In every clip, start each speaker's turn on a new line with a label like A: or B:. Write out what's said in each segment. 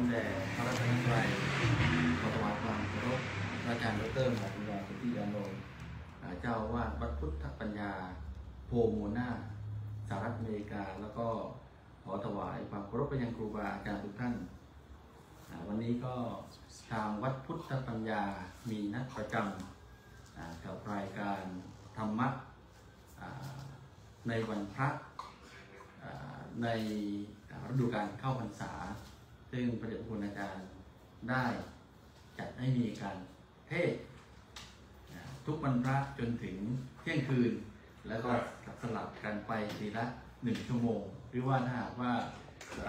A: มแด่พระรัตนตรัยขอถวายความเคารพอาจารย์ดร.หมอปุญญาสุทธิยานนท์เจ้าวาดวัดพุทธปัญญาโพโมนาสหรัฐอเมริกาแล้วก็ขอถวายความเคารพไปยังครูบาอาจารย์ทุกท่านวันนี้ก็ทางวัดพุทธปัญญามีนัดประจำกับรายการธรรมะในวันพระในฤดูกาลเข้าพรรษาซึ่งพระเดชพระคุณอาจารย์ได้จัดให้มีการเทศทุกวันพระจนถึงเที่ยงคืนแล้วก็สลับกันไปทีละ1 ชั่วโมงหรือว่าถ้าหากว่า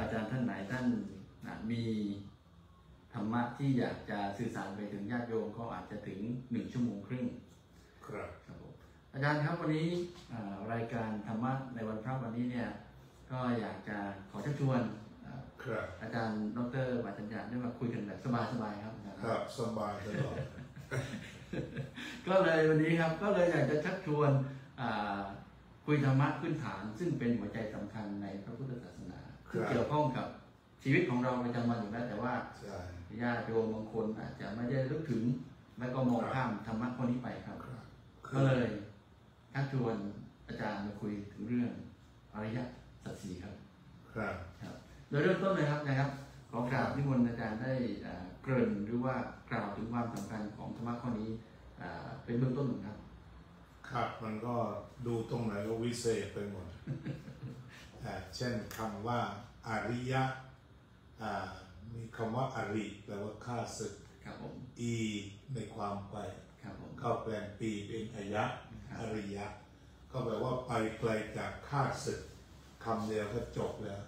A: อาจารย์ท่านไหนท่านมีธรรมะที่อยากจะสื่อสารไปถึงญาติโยมก็อาจจะถึง1 ชั่วโมงครึ่ง
B: ครับ
A: อาจารย์ครับวันนี้รายการธรรมะในวันพระวันนี้เนี่ยก็อยากจะขอชักชวนอาจารย์ดร.วัฒนญาได้มาคุยกันแบบสบายๆครับ
B: ครับสบายตลอด
A: ก็เลยวันนี้ครับก็เลยอยากจะชักชวนคุยธรรมะพื้นฐานซึ่งเป็นหัวใจสำคัญในพระพุทธศาสนาที่เกี่ยวข้องกับชีวิตของเราประจำวันอยู่แล้วแต่ว่าญาติโยมบางคนอาจจะไม่ได้ลึกถึงแล้วก็มองข้ามธรรมะข้อนี้ไปครับก็เลยชักชวนอาจารย์มาคุยถึงเรื่องอริยสัจสี่ครับโดยเริ่มต้นเลยครับนะครับขอกราบนิมนต์อาจารย์ได้เกริ่นหรือว่ากล่าวถึงความสำคัญของธรรมะข้อนี้เป็นเบื้องต้นหนึ่งครับ
B: ครับมันก็ดูตรงไหนก็วิเศษไปหมดเช่นคำว่าอริยะมีคำว่าอริแปลว่าข้าศึกอีในความไปก็แปลงปีเป็นอายะอริยะก็แปลว่าไปไกลจากข้าศึกคำเดียวก็จบแล้ว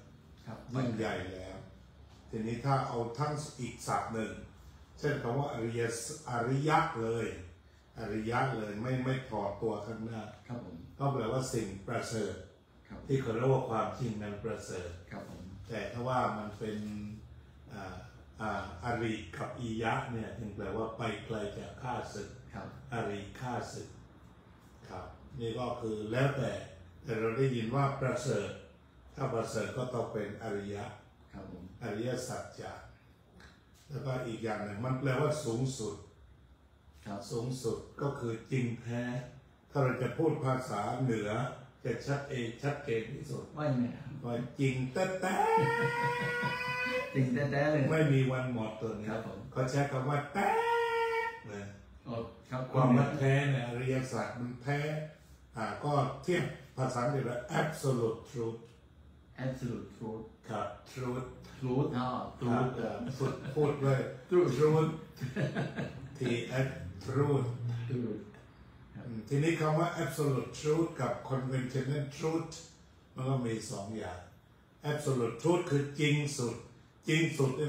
B: มันใหญ่แล้วทีนี้ถ้าเอาทั้งอีกศัพท์หนึ่งเช่นคำว่าอริยะเลยอริยะเลยไม่ถอดตัวข้างหน้าก็แปลว่าสิ่งประเสริฐที่เขาเรียกว่าความจริงนั้นประเสริฐแต่ถ้าว่ามันเป็นอริกับอียะเนี่ยถึงแปลว่าไปไกลจากข้าศึกอริข้าศึกครับนี่ก็คือแล้วแต่เราได้ยินว่าประเสริฐถ้าประเสริฐก็ต้องเป็นอริยะอริยสัจจะแล้วก็อีกอย่างหนึ่งมันแปลว่าสูงสุดสูงสุดก็คือจริงแท้ถ้าเราจะพูดภาษาเหนือจะชัดเจนที่สุดว่าจริงแท้
A: จริงแท้เลย
B: ไม่มีวันหมดตัวนี้เขาใช้คำว่าแท้เลยความแท้เนี่ยอริยสัจมันแท้ก็เทียบภาษาอังกฤษว่า absolute truth
A: absolute truth
B: ครับ truth
A: พูด
B: เลย truth t s truth ทีนี้คำว่า absolute truth กับ conventional truth มันก็มี2 อย่าง absolute truth คือจริงสุด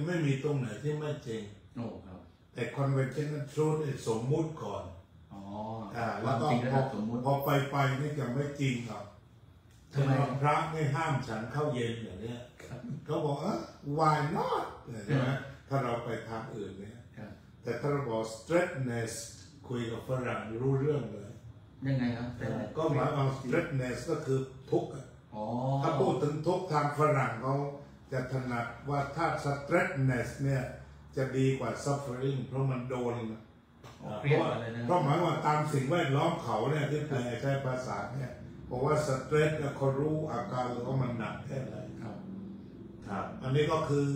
B: ไม่มีตรงไหนที่ไม่จริงแต่ conventional truth สมมุติก่อนแล้วก็พอไปนี่จะไม่จริงครับทำไมพระไม่ห้ามฉันเข้าเย็นอย่างนี้เขาบอกwhy not ใช่ไหมถ้าเราไปทางอื่นเนี่ยแต่ถ้าเราบอก straightness คุยกับฝรั่งรู้เรื่องเลย
A: ยังไงครับ
B: ก็หมายความ straightness ก็คือทุกข์ถ้าพูดถึงทุกข์ทางฝรั่งเขาจะถนัดว่าถ้า straightness เนี่ยจะดีกว่า suffering เพราะมันโดนเพราะหมายว่าตามสิ่งแวดล้อมเขาเนี่ยที่แปลใช้ภาษาเนี่ยบอกว่า stress เขารู้อาการหรือว่ามันหนักแค่ไหนครับอันนี้ก็คือ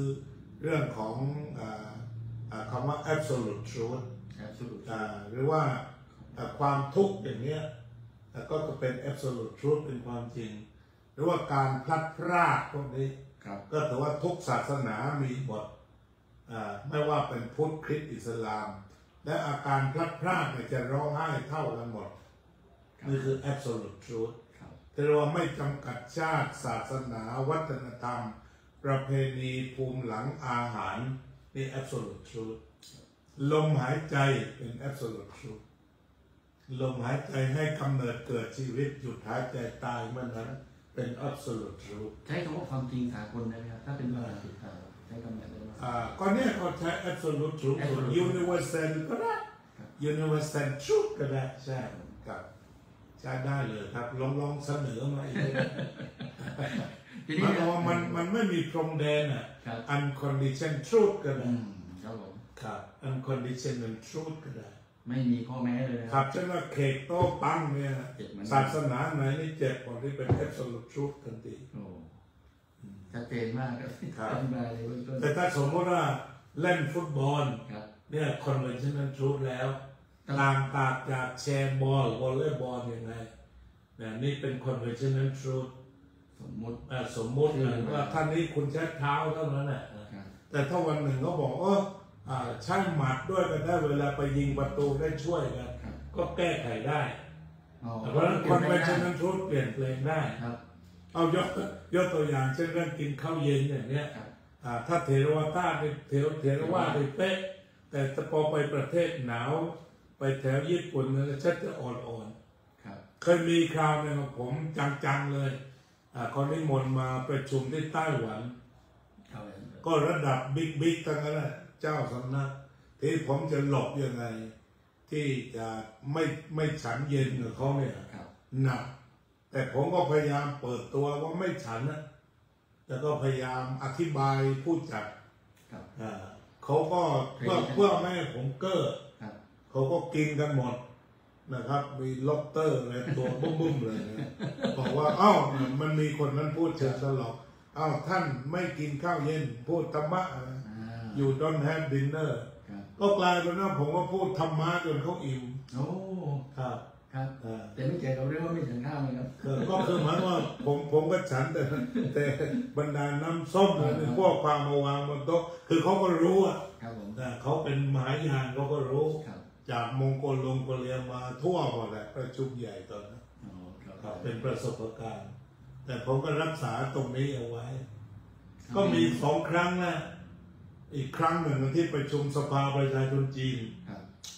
B: เรื่องของคำว่า absolute truth หรือว่าความทุกข์อย่างเนี้ยก็จะเป็น absolute truth เป็นความจริงหรือว่าการพลัดพรากพวกนี้ก็ถือว่าทุกศาสนามีหมดไม่ว่าเป็นพุทธคริสต์อิสลามและอาการพลัดพรากเนี่ยจะร้องไห้เท่ากันหมดนี่คือ absolute truth แต่เราไม่จำกัดชาติศาสนาวัฒนธรรมประเพณีภูมิหลังอาหารนี่ absolute truth ลมหายใจเป็น absolute truth ลมหายใจให้กำเนิดเกิดชีวิตหยุดหายใจตายเมื่อนั้นเป็น absolute truth
A: ใช้คำว่าความจริงสากลได้ไหมครับถ้าเป็นภาษาอังกฤษใช้คำไหนได้ไหม
B: ก็เนี่ยเขาใช้ absolute truth universal ก็ได้ universal truth ก็ได้ใช่ครับใช้ได้เลยครับลองเสนอมาอีก
A: ทีนี้
B: มันไม่มีพรมแดนอ่ะ unconditional truth ก็ได้
A: ครับผม
B: ครับ unconditional truth ก็ได้
A: ไม่มีข้อแม้เลย
B: ครับฉะนั้นเคกโต้ปังเนี่ยศาสนาไหนนี่เจ็บกว่าที่เป็น absolute truth ทันที
A: ชัดเจนมากครับ
B: แต่ถ้าสมมติว่าเล่นฟุตบอลเนี่ย conventional truth แล้วต่างจากแชร์บอลวอลเลย์บอลยังไงเนี่ยนี่เป็น conventional truth สมมติว่าท่านนี้คุณใช้เท้าเท่านั้นแหละแต่ถ้าวันหนึ่งเขาบอกใช้หมัดด้วยกันได้เวลาไปยิงประตูได้ช่วยกันก็แก้ไขได้เพราะฉะนั้น conventional truth เปลี่ยนแปลงได้เอายกตัวอย่างเช่นเรื่องกินข้าวเย็นอย่างเนี้ยถ้าเทรวาตาเทรวาได้เป๊ะแต่พอไปประเทศหนาวไปแถวญี่ปุ่นเนี่ยชัดจะอ่อนๆเคยมีคราวหนึ่งผมจังๆเลยเขานิมนต์มาประชุมที่ไต้หวันก็ระดับบิ๊กทั้งนั้นแหละเจ้าสำนักที่ผมจะหลบยังไงที่จะไม่ฉันเย็นกับเขาเนี่ยหนักแต่ผมก็พยายามเปิดตัวว่าไม่ฉันนะแต่ก็พยายามอธิบายผู้จัดเขาก็เพื่อไม่ให้ผมเก้อเขาก็กินกันหมดนะครับมีล็อบสเตอร์อะไรตัวบุ้มๆเลยนะบอกว่ามันมีคนนั้นพูดเชิญตลอดท่านไม่กินข้าวเย็นพูดธรรมะอยู่don't have dinner ก็กลายเป็นว่าผมก็พูดธรรมะจนเขาอิ่มครับ
A: แต่ไม่เกี่ยวกับเรื่องว่าไม่ฉันข้าวเลยครับ
B: ก็คือหมายว่าผมก็ฉันแต่บรรดาน้ำส้มหรือพวกความมาวางบนโต๊ะคือเขาก็รู้เขาเป็นมหายานเขาก็รู้จากมงโกเลียมาทั่วหมดแหละประชุมใหญ่ตอนนั้นเป็นประสบการณ์แต่ผมก็รักษาตรงนี้เอาไว้ก็มี2 ครั้งนะอีกครั้งหนึ่งที่ประชุมสภาประชาชนจีน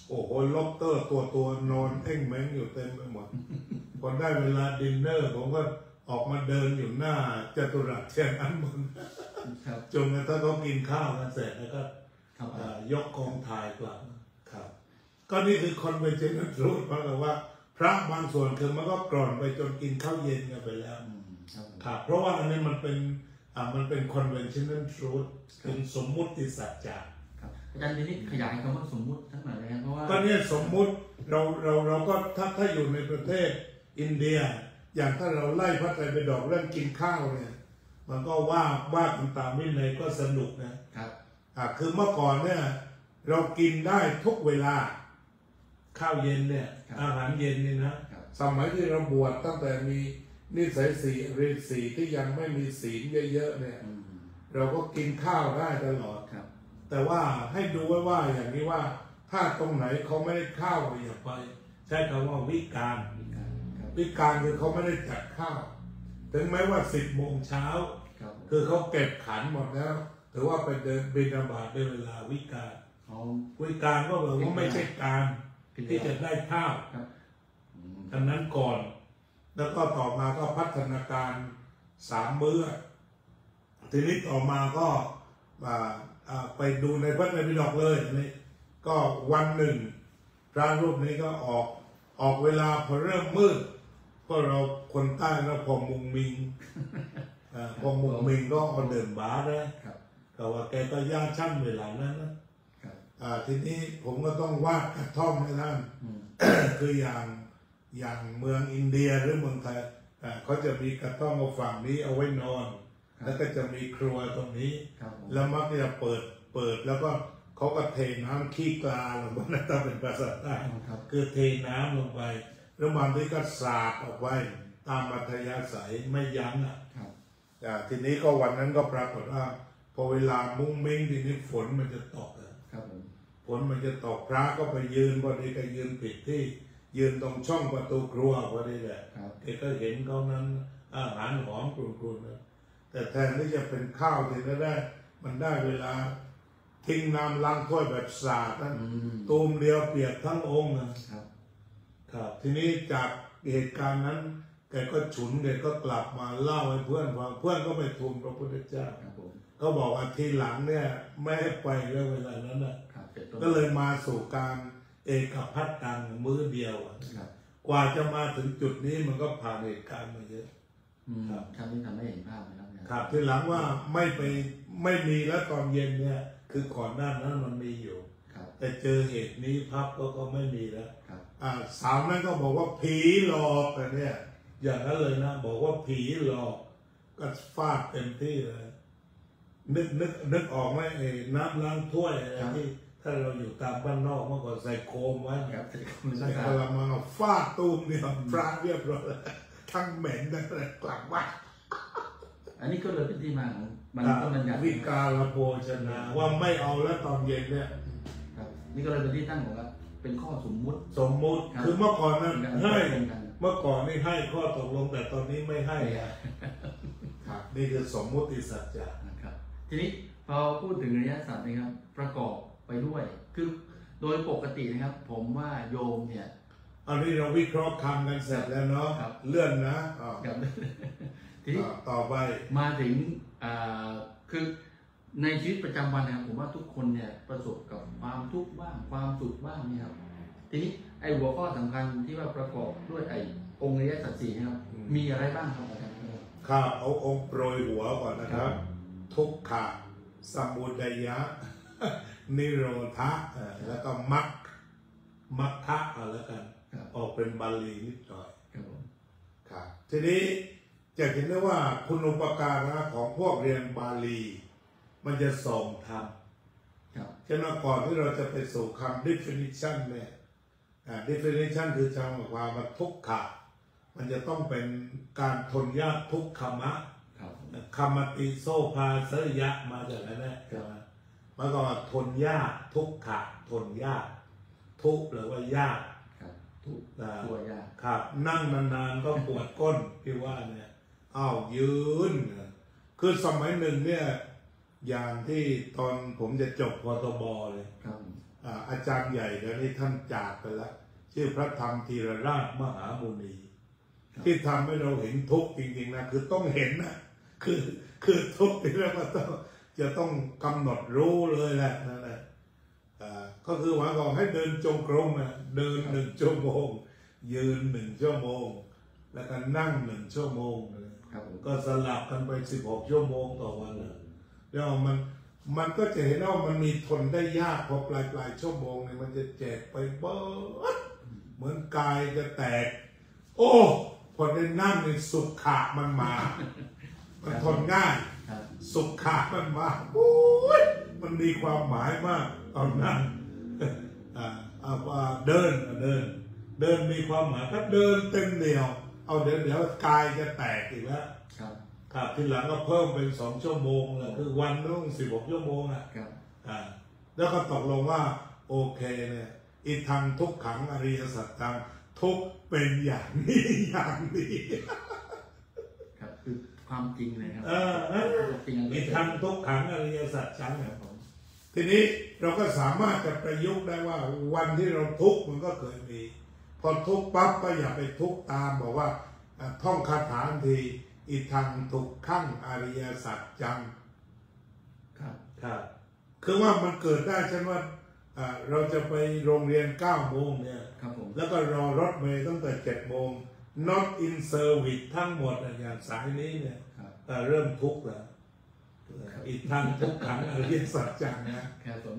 B: โอ้โหล็อบสเตอร์ตัวนอนเอ็งแมงอยู่เต็มไปหมดพอได้เวลาดินเนอร์ผมก็ออกมาเดินอยู่หน้าจัตุรัสเทียนอันบนจนกระทั่งเขากินข้าวกันเสร็จแล้วก็ยกกองถ่ายกลับครับก็นี่คือคอนเวนชั่นนัลทรูธเพราะว่าพระบางส่วนคือมันก็กร่อนไปจนกินข้าวเย็นกันไปแล้วครับเพราะว่าอันนี้มันเป็นคอนเวนชั่นนัลทรูธเป็นสมมุติสัจจะ
A: อาจารย์ทีนี้ขยายคำว่าสมมุติทั้งหมดเลยครับเพราะว่า
B: ก็เนี่ยสมมุติเราก็ถ้าอยู่ในประเทศอินเดียอย่างถ้าเราไล่พระไตรปิฎกเรื่องกินข้าวเนี่ยมันก็ว่าตามวินัยก็สนุกนะครับคือเมื่อก่อนเนี่ยเรากินได้ทุกเวลาข้าวเย็นเนี่ยอาหารเย็นนี่นะสมัยที่เราบวชตั้งแต่มีนิสัยเรียนศีลที่ยังไม่มีศีลเยอะๆเนี่ยเราก็กินข้าวได้ตลอดแต่ว่าให้ดูไว้ว่าอย่างนี้ว่าถ้าตรงไหนเขาไม่ได้ข้าวอย่าไปใช้คำว่าวิการคือเขาไม่ได้จัดข้าวถึงแม้ว่า10 โมงเช้าคือเขาเก็บขันหมดแล้วถือว่าไปเดินบิณฑบาตในเวลาวิการก็แปลว่าไม่ใช่การที่จะได้ข้าวอันนั้นก่อนแล้วก็ต่อมาก็พัฒนาการ3 มื้อทีนี้ต่อมาก็ไปดูในพระไตรปิฎกเลยนี่ก็วันหนึ่งพระรูปนี้ก็ออกเวลาพอเริ่มมืดก็เราคนใต้เราพอมุงมิงก็เอาเดินบาได้ก็ว่าแกก็ย่าชั่นเวลานั้นนะทีนี้ผมก็ต้องวาดกระท่อมให้ท่านคืออย่างเมืองอินเดียหรือเมืองไทยเขาจะมีกระท่อมฝั่งนี้เอาไว้นอนแล้วก็จะมีครัวตรงนี้แล้วมักจะเปิดแล้วก็เขาก็เทน้ำขี้กลาลงไปถ้าเป็นภาษาใต้คือเทน้ำลงไปแล้วบางทีก็สาดออกไปตามอัธยาศัยไม่ยั้งทีนี้ก็วันนั้นก็ปรากฏว่าพอเวลามุ้งมิ้งทีนี้ฝนมันจะตกฝนมันจะตกพระก็ไปยืนพอดีก็ยืนผิดที่ยืนตรงช่องประตูครัวพอดีแหละแกก็เห็นเขานั้นอาหารหอมกรุ่นๆแต่แทนที่จะเป็นข้าวที่มันได้เวลาทิ้งน้ำล้างถ้วยแบบสาดนั้นตูมเดียวเปียกทั้งองค์นะครับทีนี้จากเหตุการณ์นั้นแกก็ฉุนแกก็กลับมาเล่าให้เพื่อนฟังเพื่อนก็ไปทูลพระพุทธเจ้าก็บอกว่าทีหลังเนี่ยไม่ให้ไปเรื่องเวลานั้นนะก็เลยมาสู่การเอกภัตตังมื้อเดียวกว่าจะมาถึงจุดนี้มันก็ผ่านเหตุการณ์มาเยอะ
A: ครับนี่ทำให้เห็นภาพนะครับ
B: ครับทีหลังว่าไม่มีแล้วตอนเย็นเนี่ยคือก่อนหน้านั้นมันมีอยู่แต่เจอเหตุนี้พับก็ไม่มีแล้วสาวนั้นก็บอกว่าผีหลอกแต่เนี่ยอย่างนั้นเลยนะบอกว่าผีหลอกก็ฟาดเต็มที่เลยนึกออกไหมน้ำล้างถ้วยอะไรที่ถ้าเราอยู่ตามบ้านนอกเมื่อก่อนใส่โคมไว้ใส่กระมังฟาดตูมเนี่ยพระเรียบร้อยทั้งเหม็นทั้งอะไรกลับว่า
A: อันนี้ก็เลยเป็นที่มาของมันก็มันอยาก
B: วิกาลโภชนาว่าไม่เอาแล้วตอนเย็นเนี่ย
A: นี่ก็เลยเป็นที่ตั้งของว่าเป็นข้อสมมุติ
B: คือเมื่อก่อนนั้นให้เมื่อก่อนนี่ให้ข้อตกลงแต่ตอนนี้ไม่ให้ครับนี่คือสมมุติสัจจะ
A: นะครับทีนี้พอพูดถึงอริยสัจนะครับประกอบไปด้วยคือโดยปกตินะครับผมว่าโยมเนี่ย
B: อันนี้เราวิเคราะห์คำกันเสร็จแล้วเนาะเลื่อนนะ
A: ทีนี้
B: ต่อไป
A: มาถึงคือในชีวิตประจำวันนะครับผมว่าทุกคนเนี่ยประสบกับความทุกข์บ้างความสุขบ้างนี่ครับทีนี้ไอ้หัวข้อสำคัญที่ว่าประกอบด้วยไอ้องค์อริยสัจสี่นะครับมีอะไรบ้างครับอาจารย์
B: ครับเอาองค์โปรยหัวก่อนนะครับทุกขะสมุทัยะนิโรธะแล้วก็มรรคะแล้วกันออกเป็นบาลีนิดหน่อยครับทีนี้จะเห็นได้ว่าคุณอุปการะของพวกเรียนบาลีมันจะส่งทำฉะนั้นก่อนที่เราจะไปสู่คำ definition เนี่ย definition คือจำความว่าทุกขะมันจะต้องเป็นการทนยากทุกขมะคำมติโซภาสยะมาจากนั้นแหละมันก็ทนยากทุกขะทนยากทุกหรือว่ายาก
A: ทุกตัวยาก
B: ครับนั่งนานๆก็ปวดก้นพี่ว่าเนี่ยยืนคือสมัยหนึ่งเนี่ยอย่างที่ตอนผมจะจบพทบเลยอาจารย์ใหญ่เดี๋ยวนี้ท่านจากไปแล้วชื่อพระธรรมธีรราชมหามุนีที่ทำให้เราเห็นทุกข์จริงๆนะคือต้องเห็นนะคือทุกข์ที่เราจะต้องกำหนดรู้เลยแหละนั่นแหละก็คือหวังบอกให้เดินจงกรมนะเดิน1 ชั่วโมงยืน1 ชั่วโมงแล้วก็นั่ง1 ชั่วโมงก็สลับกันไป16 ชั่วโมงต่อวันแล้วมันก็จะเห็นว่ามันมีทนได้ยากพอปลายชั่วโมงเนี่ยมันจะเจ็บไปเบิดเหมือนกายจะแตกโอ้พอได้นั่งในสุขะมันมามันทนง่ายสุขะมันมาโอ้ยมันมีความหมายมากตอนนั้นเดินมีความหมายถ้าเดินเต็มเหนี่ยวเดี๋ยวกายจะแตกอีกแล้วครับทีหลังก็เพิ่มเป็น2 ชั่วโมงเลยคือวันต้อง16 ชั่วโมงแล้วก็ตกลงว่าโอเคเนี่ยอิทังทุกขังอริยสัจจังทุกเป็นอย่างนี้อย่างนี้
A: ครับคือความจริงเลยครับ
B: อิทังทุกขังอริยสัจจังครับผมทีนี้เราก็สามารถจะประยุกต์ได้ว่าวันที่เราทุกข์มันก็เคยมีพอทุกข์ปั๊บก็อย่าไปทุกข์ตามบอกว่าท่องคาถาทีอิทังทุกขังอริยสัจจังครับคือว่ามันเกิดได้เช่นว่าเราจะไปโรงเรียน9 โมงเนี่ยแล้วก็รอรถเมล์ตั้งแต่7 โมง not in service ทั้งหมดอย่างสายนี้เนี่ยเริ่มทุกข์แล้วอิทังทุกขังอริยสัจจังนะ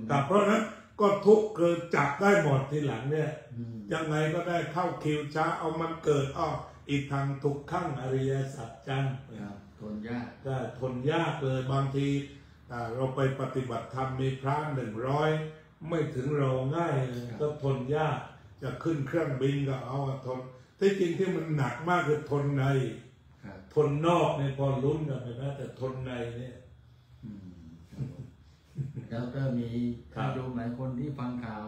B: แต่เพราะนั้นก็ทุกข์เกิดจับได้หมดทีหลังเนี่ยยังไงก็ได้เข้าคิวช้าเอามันเกิดอิทังทุกขังอริยสัจจัง
A: ทนยาก
B: ก็ทนยากเลยบางทีเราไปปฏิบัติธรรมมีพระ100ไม่ถึงเราง่ายก็ทนยากจะขึ้นเครื่องบินก็ทนที่จริงที่มันหนักมากคือทนในทนนอกในพอลุ้นกันไปนะแต่ทนในเนี่ย
A: แล้วก็มีโยมหลายคนที่ฟังข่าว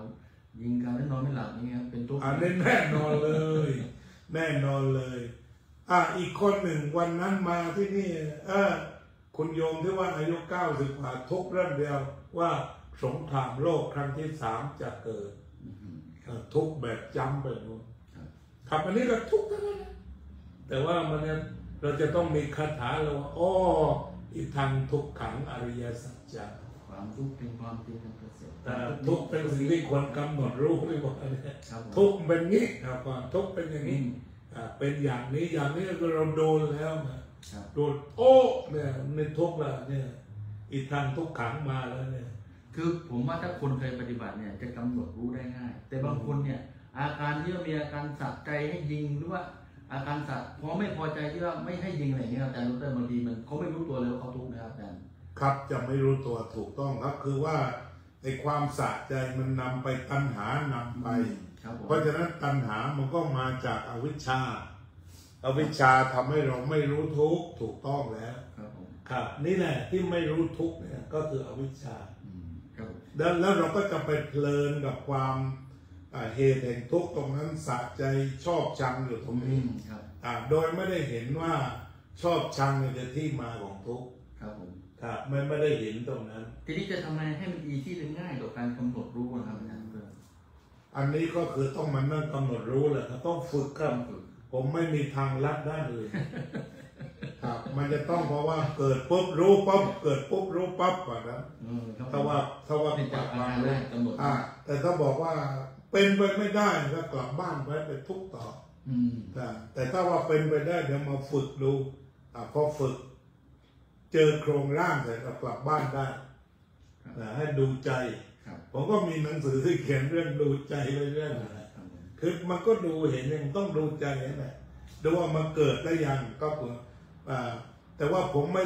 A: ยิงกันแล้วนอนไม่หลับนี่ครับเป็นทุกข์
B: แน่นอนเลยแน่นอนเลยอีกคนหนึ่งวันนั้นมาที่นี่คุณโยมที่ว่าอายุ90 กว่าทุกเรื่องเดียวว่าสงครามโลกครั้งที่3จะเกิดทุกแบบจำไปหมดครับอันนี้ก็ทุกข์ทั้งนั้นแต่ว่ามันเนี่ยเราจะต้องมีคาถาเราว่าอิทังทุกขังอริยสัจจัง
A: ความทุกข์เป็นความจริงอันประเสริฐ
B: ทุกข์เป็นสิ่งที่ควรกำหนดรู้ด้วยว่าทุกข์เป็นงี้ความทุกข์เป็นอย่างนี้เป็นอย่างนี้เราโดนแล้ว โดนโอ้เนี่ยในทุกข์ละเนี่ยอีทางทุกขังมาแล้วเนี่ย
A: คือผมว่าถ้าคนเคยปฏิบัติเนี่ยจะกำหนดรู้ได้ง่ายแต่บางคนเนี่ยอาการที่ว่ามีอาการสะใจให้ยิงหรือว่าอาการสะพอไม่พอใจที่ว่าไม่ให้ยิงอะไรเงี้ยอาจารย์รู้แต่บางทีมันเขาไม่รู้ตัวเลยว่าเขาทุกข์นะครับอาจารย์
B: ครับจะไม่รู้ตัวถูกต้องครับคือว่าในความสะใจมันนำไปตัณหานำไปเพราะฉะนั้นตัณหามันก็มาจากอวิชชาทำให้เราไม่รู้ทุกข์ถูกต้องแล้วครับนี่แหละที่ไม่รู้ทุกข์เนี่ยก็คืออวิชชาแล้วเราก็จะไปเพลินกับความเหตุแห่งทุกข์ตรงนั้นสะใจชอบชังอยู่ตรงนี้โดยไม่ได้เห็นว่าชอบชังเนี่ยคือที่มาของทุกข์
A: ครับผม
B: ครับไม่ได้เห็นตรงนั้น
A: ทีนี้จะทำไงให้มันอีที่ง่ายต่อการกำหนดรู้นะครับอาจารย์
B: อันนี้ก็คือต้องมานั่งกำหนดรู้แหละต้องฝึกครับผมไม่มีทางลัดด้านอื่นครับมันจะต้องเพราะว่าเกิดปุ๊บรู้ปั๊บเกิดปุ๊บรู้ปั๊บก่อนนะถ้าว่า
A: เป็นจากงานแรกกำหนด
B: แต่ถ้าบอกว่าเป็นไปไม่ได้ก็กลับบ้านไปทุกข์ต่อแต่ถ้าว่าเป็นไปได้เดี๋ยวมาฝึกดูพอฝึกเจอโครงร่างเสร็จก็กลับบ้านได้ให้ดูใจผมก็มีหนังสือที่เขียนเรื่องดูใจเรื่องอะไรคือมันก็ดูเห็นยังต้องดูใจนี่แหละดูว่ามันเกิดได้ยังก็แต่ว่าผมไ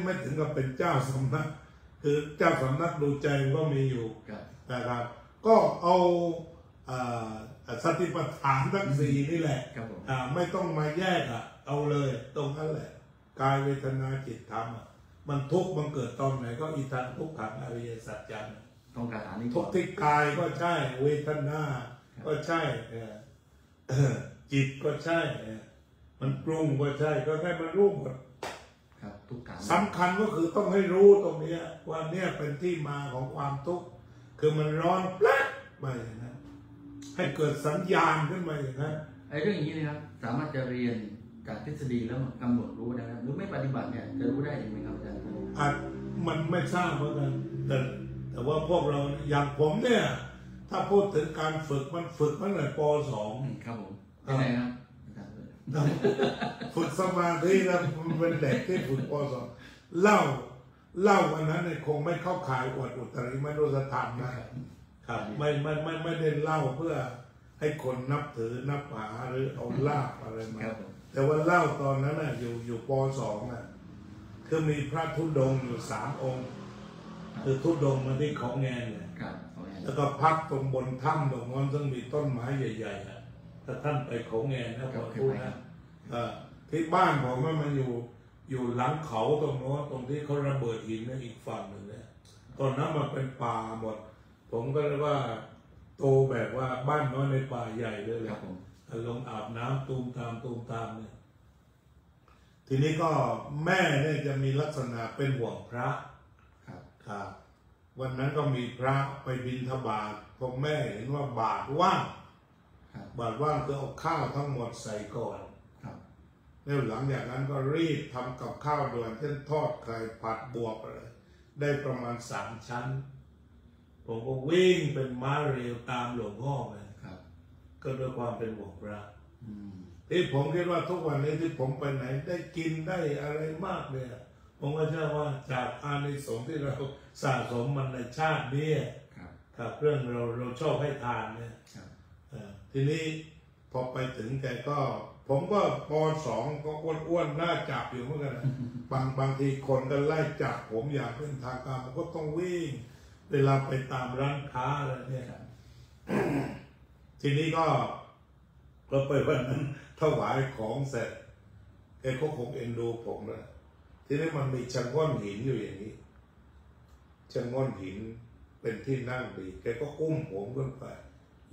B: ม่ถึงกับเป็นเจ้าสำนักคือเจ้าสำนักดูใจก็มีอยู่นะครับก็เอาสติปัฏฐานทั้งสี่นี่แหละไม่ต้องมาแยกเอาเลยตรงนั้นแหละกายเวทนาจิตธรรมมันทุกข์มันเกิดตอนไหนก็อีทางทุกขังอริยสัจจังทุกที่กายก็ใช่เวทนาก็ใช่จิตก็ใช่มันปรุงก็ใช่ก็แค่มันรู้หมด
A: ทุกขัง
B: สำคัญก็คือต้องให้รู้ตรงนี้ว่าเนี่ยเป็นที่มาของความทุกข์คือมันร้อนแปลกไปอย่างนั้นให้เกิดสัญญาณขึ้นมาอย่างนั้น
A: ไอ้เรื่องอย่างนี้นะครับสามารถจะเรียนจากทฤษฎีแล้วกำหนดรู้ได้ไหมหรือไม่ปฏิบัติเนี่ยจะรู้ได้ไหมครับอาจารย์
B: มันไม่ทราบเหมือนกันแต่ว่าพวกเราอย่างผมเนี่ยถ้าพูดถึงการฝึกมันฝึกตั้งแต่ป .2
A: ครับผมยังไงครับ
B: ฝึกสมาธิแล้วมันเป็นเด็กที่ฝึกป .2 เล่าวันนั้นเนี่ยคงไม่เข้าข่ายอวดอุตริมนุสธรรมนะครับไม่ได้เล่าเพื่อให้คนนับถือนับหาหรือเอาลาภอะไรมาแต่ว่าเล่าตอนนั้นน่ะอยู่ป .2 น่ะคือมีพระธุดงค์อยู่3 องค์คือธุดงค์มาที่ของแงนเนี่ยแล้วก็พักตรงบนถ้ำตรงนั้นซึ่งมีต้นไม้ใหญ่ๆถ้าท่านไปของแงนนะผมพูดนะที่บ้านผมมันอยู่หลังเขาตรงโน้นตรงที่เขาระเบิดหินนั่นอีกฝั่งหนึ่งเนี่ยตอนนั้นมันเป็นป่าหมดผมก็เลยว่าโตแบบว่าบ้านน้อยในป่าใหญ่เลยแหละลงอาบน้ำตูมตามเนี่ยทีนี้ก็แม่เนี่ยจะมีลักษณะเป็นห่วงพระครับวันนั้นก็มีพระไปบิณฑบาตพอแม่เห็นว่าบาตรว่างคือเอาข้าวทั้งหมดใส่ก่อนแล้วหลังจากนั้นก็รีบทำกับข้าวด่วนเช่นทอดไข่ผัดบวบอะไรได้ประมาณ3 ชั้นผมก็วิ่งเป็นม้าเร็วตามหลวงพ่อไปก็ด้วยความเป็นห่วงพระที่ผมคิดว่าทุกวันนี้ที่ผมไปไหนได้กินได้อะไรมากเลยผมก็เชื่อว่าจากอานิสงส์ที่เราสะสมมันในชาตินี้ครับเรื่องเราชอบให้ทานเนี่ยทีนี้พอไปถึงแกก็ผมก็ป .2 ก็อ้วนๆหน้าจับอยู่เหมือนกันบางทีคนก็ไล่จับผมอย่างเป็นทางการผมก็ต้องวิ่งเวลาไปตามร้านค้าอะไรเนี่ยทีนี้ก็ไปวันนั้นถวายของเสร็จแกก็คงเอ็นดูผมนะทีนี้มันมีชะง่อนหินอยู่อย่างนี้ชะง่อนหินเป็นที่นั่งดีแกก็อุ้มผมขึ้นไป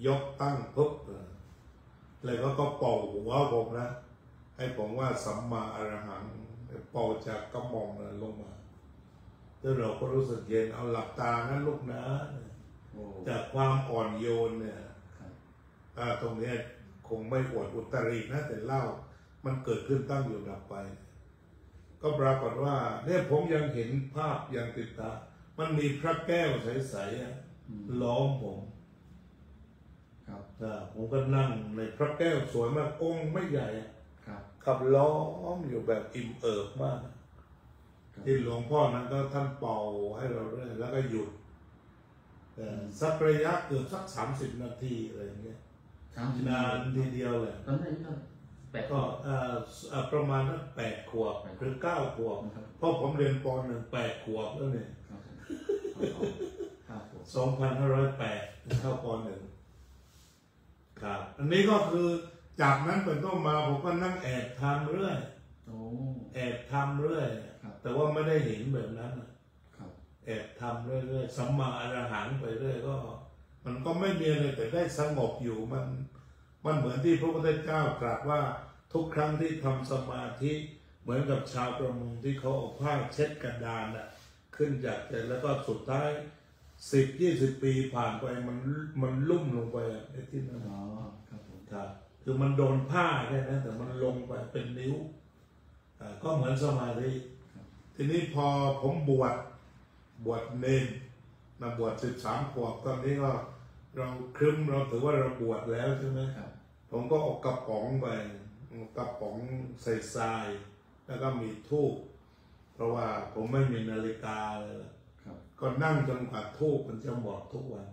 B: ยกตั้งปุ๊บเลยก็เป่าหัวผมนะให้ผมว่าสัมมาอรหังเป่าจากกระหม่อมลงมาแล้วเราก็รู้สึกเย็นเอาหลับตานะลูกนะจากความอ่อนโยนเนี่ยตรงนี้คงไม่อวดอุตรินะแต่เล่ามันเกิดขึ้นตั้งอยู่ดับไปก็ปรากฏว่าเนี่ยผมยังเห็นภาพอย่างติดตามันมีพระแก้วใสๆล้อมผมผมก็นั่งในพระแก้วสวยมากองค์ไม่ใหญ่ ขับล้อมอยู่แบบอิ่มเอิบมากที่หลวงพ่อนั้นก็ท่านเป่าให้เราเรื่อยแล้วก็หยุดสักระยะเกือบสัก30 นาทีอะไรอย่างเงี้ยนานทีเดียวเลย
A: ตอนนั้น
B: ก็ประมาณนั้น8 ขวบหรือ9 ขวบเพราะผมเรียนป.1 8 ขวบแล้วเนี่ย2508เข้าป.1ครับอันนี้ก็คือจากนั้นเป็นต้นมาผมก็นั่งแอบทำเรื่อยแอบทำเรื่อยแต่ว่าไม่ได้เห็นแบบนั้นแอบทำเรื่อยๆสัมมาอรหังไปเรื่อยก็มันก็ไม่มีอะไรแต่ได้สงบอยู่มันเหมือนที่พระพุทธเจ้ากล่าวว่าทุกครั้งที่ทำสมาธิเหมือนกับชาวประมงที่เขาเอาผ้าเช็ดกระดานขึ้นจากใจแล้วก็สุดท้าย10-20 ปีผ่านไปมันลุ่มลงไปไอ้ที่นั่นครับคือมันโดนผ้าแค่นั้นแต่มันลงไปเป็นนิ้วก็เหมือนสมาธิทีนี้พอผมบวชเนรมาบวช13 ขวบตอนนี้ก็เราครึ้มเราถือว่าเราบวชแล้วใช่ไหมครับผมก็เอากระป๋องไปกระป๋องใส่ทรายแล้วก็มีธูปเพราะว่าผมไม่มีนาฬิกาเลยก็นั่งจนกว่าธูปมันจะหมดทุกวัน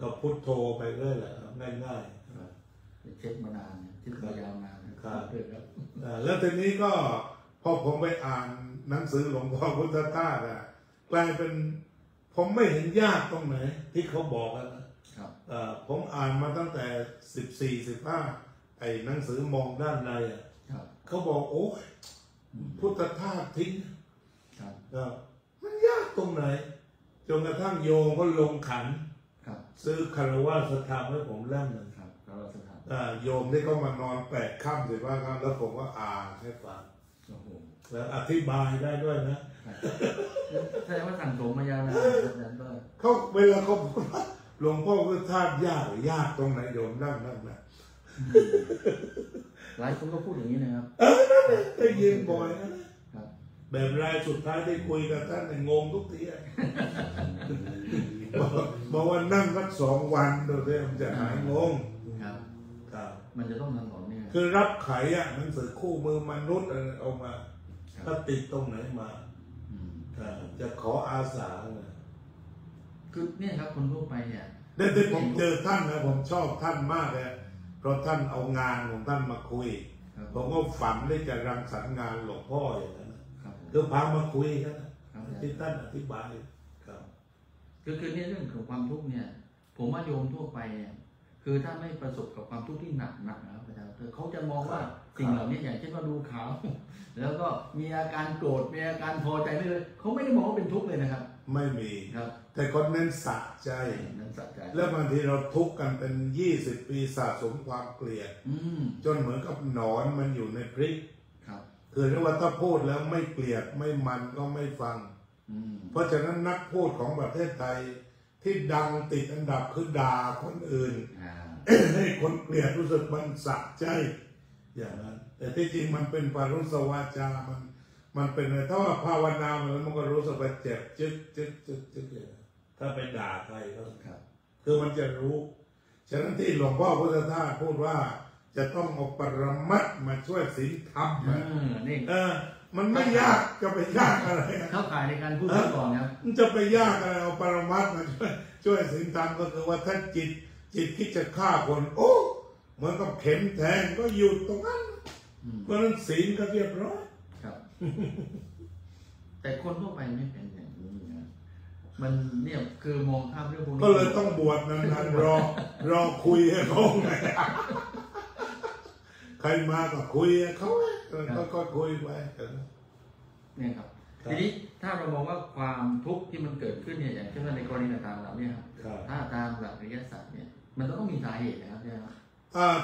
B: ก็พุทโธไปเรื่อยแหละง่าย
A: ๆเช็คมานานเช็คมายาวนาน
B: ครับแล้วทีนี้ก็พอผมไปอ่านหนังสือหลวงพ่อพุทธทาสกลายเป็นผมไม่เห็นยากตรงไหนที่เขาบอกกันนะผมอ่านมาตั้งแต่14-15ไอ้หนังสือมองด้านในเขาบอกโอ้ยพุทธทาสทิ้งมันยากตรงไหนจนกระทั่งโยมก็ลงขันซื้อคารวะสถานให้ผมเล่มหนึ่งโยมที่เขามานอน8 ค่ำ15 ค่ำแล้วผมก็อ่านให้ฟังแล้วอธิบายได้ด้วยนะ
A: แสดงว่าสั่งสมมายาวนาน
B: เขาเวลาเขาพูดว่าหลวงพ่อพุทธทาสยากตรงไหนโยมนั่งนะ
A: หลายคนก็พูดอย่างนี้นะครับ
B: ได้ยินบ่อยนะแบบรายสุดท้ายได้คุยกับท่านงงทุกทีบอกว่านั่งสัก2 วันโดยที่มันจะหายงง
A: มันจะต้องทำหนเนี่ย
B: คือรับไขหนังสือคู่มือมนุษย์เอามาถ้าติดตรงไหนมาจะขออาสา
A: คือเนี่ยครับคนทั่วไปเนี่ย
B: ได้ผมเจอท่านนะผมชอบท่านมากเลยเพราะท่านเอางานของท่านมาคุยผมก็ฝันได้จะรังสรรค์งานหลวงพ่ออย่างนั้นคือพามาคุยกันที่ท่านอธิบายครับ
A: คือเนี่ยเรื่องของความทุกข์เนี่ยผมว่าโยมทั่วไปเนี่ยคือถ้าไม่ประสบกับความทุกข์ที่หนักนะครับอาจารย์เขาจะมองว่าสิ่งเหล่านี้อย่างเช่นว่าดูข่าวแล้วก็มีอาการโกรธมีอาการพอใจไม่เลยเขาไม่ได้มองว่าเป็นทุกข์เลยนะครับ
B: ไม่มี
A: ครับ
B: แต่คนเน้นสะใจแล้วบางทีเราทุกข์กันเป็น20 ปีสะสมความเกลียดจนเหมือนกับหนอนมันอยู่ในพริกคือเรียกว่าถ้าพูดแล้วไม่เกลียดไม่มันก็ไม่ฟังเพราะฉะนั้นนักพูดของประเทศไทยที่ดังติดอันดับคือด่าคนอื่นให้คนเกลียดรู้สึกมันสะใจอย่างนั้นแต่ที่จริงมันเป็นปารุสวาจามันเป็นอะไรถ้าว่าภาวนามันก็รู้สึกว่าเจ็บจึ๊กถ้าไปด่าใครก็คือมันจะรู้ฉะนั้นที่หลวงพ่อพุทธทาสพูดว่าจะต้องเอาปรมัตถ์มาช่วยศีลธรรม
A: นี่
B: มันไม่ยากจะไปยากอะไร
A: เข้าข่ายในการพูดก่อนครับ
B: มันจะไปยากอะไรเอาปรมัตถ์มาช่วยศีลธรรมก็คือว่าถ้าจิตคิดจะฆ่าคนโอ้เหมือนกับเข็มแทงก็หยุดตรงนั้นเพราะนั้นศีลก็เรียบร้อย
A: ครับแต่คนทั่วไปไม่เป็นอย่างนี้นะมันเนี่ยคือมองข้ามเรื่องพวกนี้
B: ก็เลยต้องบวชนานๆรอคุยให้เขาไงใครมาก็คุยเขาก็คุยไป
A: เนี่ยครับทีนี้ถ้าเรามองว่าความทุกข์ที่มันเกิดขึ้นเนี่ยอย่างเช่นในกรณีต่างๆเหล่านี้ครับถ้าตามหลักอริยสัจเนี่ยมันต้องมีสาเหตุนะครับเนี่ย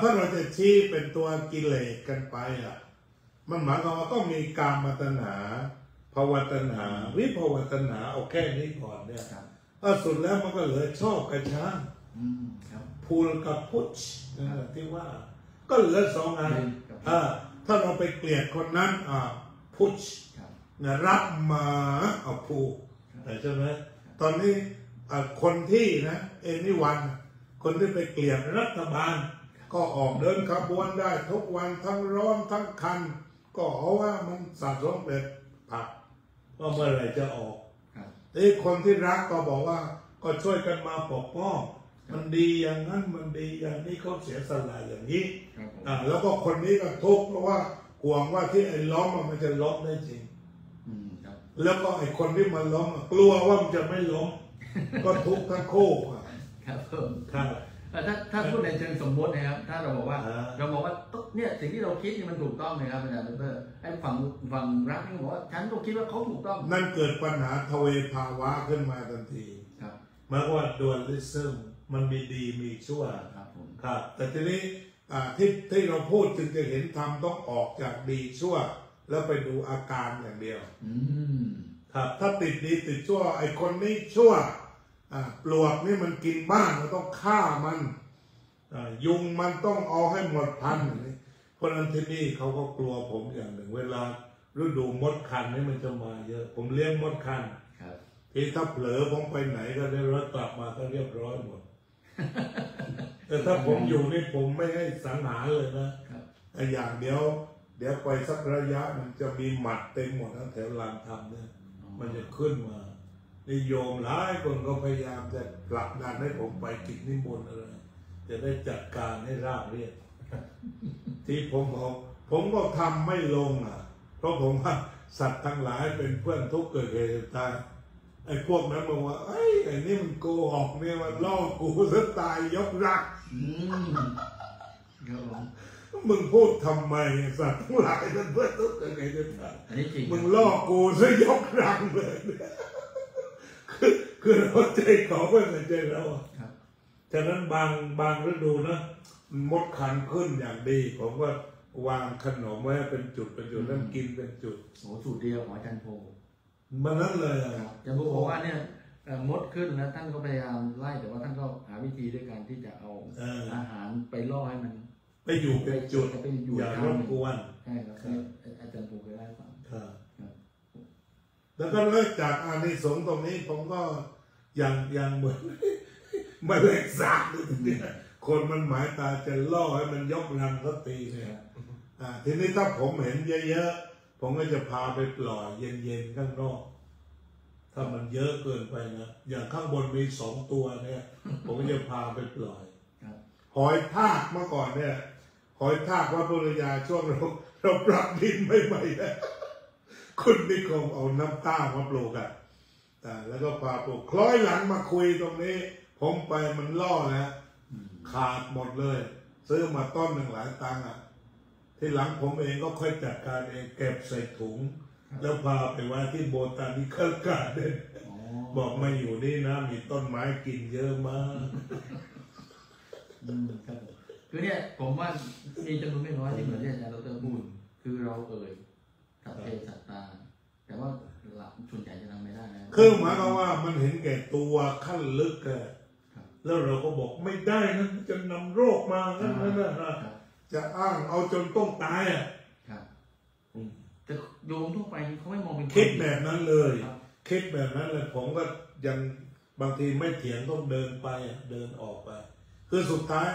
B: ถ้าเราจะชี้เป็นตัวกิเลสกันไปมันหมายความว่าต้องมีกามตัณหาภวตัณหาวิภวตัณหาเอาแค่นี้ก่อนเนี่ยสุดแล้วมันก็เหลือชอบกับช้างพูลกับพุทธที่ว่าก็เหลือ2 อันถ้าเราไปเกลียดคนนั้นพุทธรับมาเอาภูใช่ไหมตอนนี้คนที่นะเอนิวันคนที่ไปเกลียดรัฐบาล ก็ออกเดินขบวนได้ทุกวันทั้งร้อนทั้งคันก็เพราะว่ามันสะสมเป็นผักว่าเมื่อไหร่จะออกคนที่รักก็บอกว่าก็ช่วยกันมาปกป้องมันดีอย่างนั้นมันดีอย่างนี้เขาเสียสละอย่างนี้แล้วก็คนนี้ก็ทุกข์เพราะว่าห่วงว่าที่ไอ้ล้มมันจะล้มได้จริงแล้วก็ไอ้คนที่มันล้มกลัวว่ามันจะไม่ล้มก็ทุกข์ทั้งคู่
A: ครับครับถ้าพูดในเชิงสมมตินะครับถ้าเราบอกว่าเนี่ยสิ่งที่เราคิดนี่มันถูกต้องนะครับอาจารย์ดร.ไอ้ฝั่งรักนี่บอกว่าฉันก็คิดว่าเขาถูกต้อง
B: นั่นเกิดปัญหาทเวภาวะขึ้นมาทันที
A: ครับ
B: หมายว่าดวลิซึมมันมีดีมีชั่วครับแต่ทีนี้ที่เราพูดจึงจะเห็นธรรมต้องออกจากดีชั่วแล้วไปดูอาการอย่างเดียวครับถ้าติดดีติดชั่วไอ้คนนี้ชั่วปลวกนี่มันกินบ้านเราต้องฆ่ามันยุงมันต้องเอาให้หมดพันธุ์เพราะนั้นที่นี่เขาก็กลัวผมอย่างหนึ่งเวลาฤดูมดคันนี่มันจะมาเยอะผมเลี้ยงมดคันที่ถ้าเผลอผมไปไหนก็ได้รถกลับมาก็เรียบร้อยหมดแต่ถ้าผมอยู่นี่ผมไม่ให้สังหารเลยนะอย่างเดียวไปสักระยะมันจะมีหมัดเต็มหมดทั้งแถวลานธรรมเนี่ยมันจะขึ้นมานิยมหลายคนก็พยายามจะผลักดันให้ผมไปกิจนิมนต์อะไรจะได้จัดการให้ราบเรียบที่ผมก็ทำไม่ลงเพราะผมว่าสัตว์ทั้งหลายเป็นเพื่อนทุกข์เกิดเหตุตายไอ้พวกนั้นบอกว่าไอ้นี่มันโกหกเนี่ยมันล่อกูซะตายยกรักมึงพูดทำไมสัตว์ทั้งหลายเป็นเพื่อนทุกข์เกิดเหตุตายมึงล่อกูซะยกรักเลยคือเราใจเขาไม่เหมือนใจเราฉะนั้นบางฤดูนะมดคันขึ้นอย่างดีผมว่าวางขนมไว้เป็นจุดแล้วกินเป็นจุด
A: โอ้สูตรเดียวของอาจารย์โพ
B: มันนั้นเลย
A: อาจารย์โพบอกว่าเนี่ยมดขึ้นแล้วท่านก็พยายามไล่แต่ว่าท่านก็หาวิธีด้วยการที่จะเอาอาหารไปล่อให้มัน
B: ไปอยู่เป็นจุดอย่ารบกวน
A: ใช่ครับอาจารย์โพเคยเล่าให้ฟัง
B: แล้วก็เลิกจากอานิสงส์ตรงนี้ผมก็ยังเหมือนไม่เล็กสากเนี่ยคนมันหมายตาจะล่อให้มันยกรังก็ตีเนี่ยทีนี้ถ้าผมเห็นเยอะๆผมก็จะพาไปปล่อยเย็นๆข้างนอกถ้ามันเยอะเกินไปนะอย่างข้างบนมี2 ตัวเนี่ยผมก็จะพาไปปล่อยหอยทากเมื่อก่อนเนี่ยหอยทากว่าภรรยาช่วงเราปรับดินไม่ไหวแล้วคุณนิคมเอาน้ำต้ามาปลูกแล้วก็พาปลูกคล้อยหลังมาคุยตรงนี้ผมไปมันล่อนะขาดหมดเลยซื้อมาต้นหนึ่งหลายตังค์ที่หลังผมเองก็ค่อยจัดการเองเก็บใส่ถุงแล้วพาไปไว้ที่โบตานิคอลการ์เด้นบอกมาอยู่นี่นะมีต้นไม้กินเยอะมาก
A: คือเนี่ยผมว่ามีจำนวนไม่น้อยที่เหมือนที่อาจารย์ดร.พูดคือเราสัตเพสัตตาแต่ว่าหลักส่วนใหญ่จะทำไม่ได้นะ
B: คือหมายความว่ามันเห็นแก่ตัวขั้นลึกแล้วเราก็บอกไม่ได้นะจะนำโรคมานั่นจะอ้างเอาจนต้องตาย
A: แต่โยมทั่วไปเขาไม่มองเป็น
B: คิดแบบนั้นเลยคิดแบบนั้นเลยผมก็ยังบางทีไม่เถียงต้องเดินไปเดินออกไปคือสุดท้าย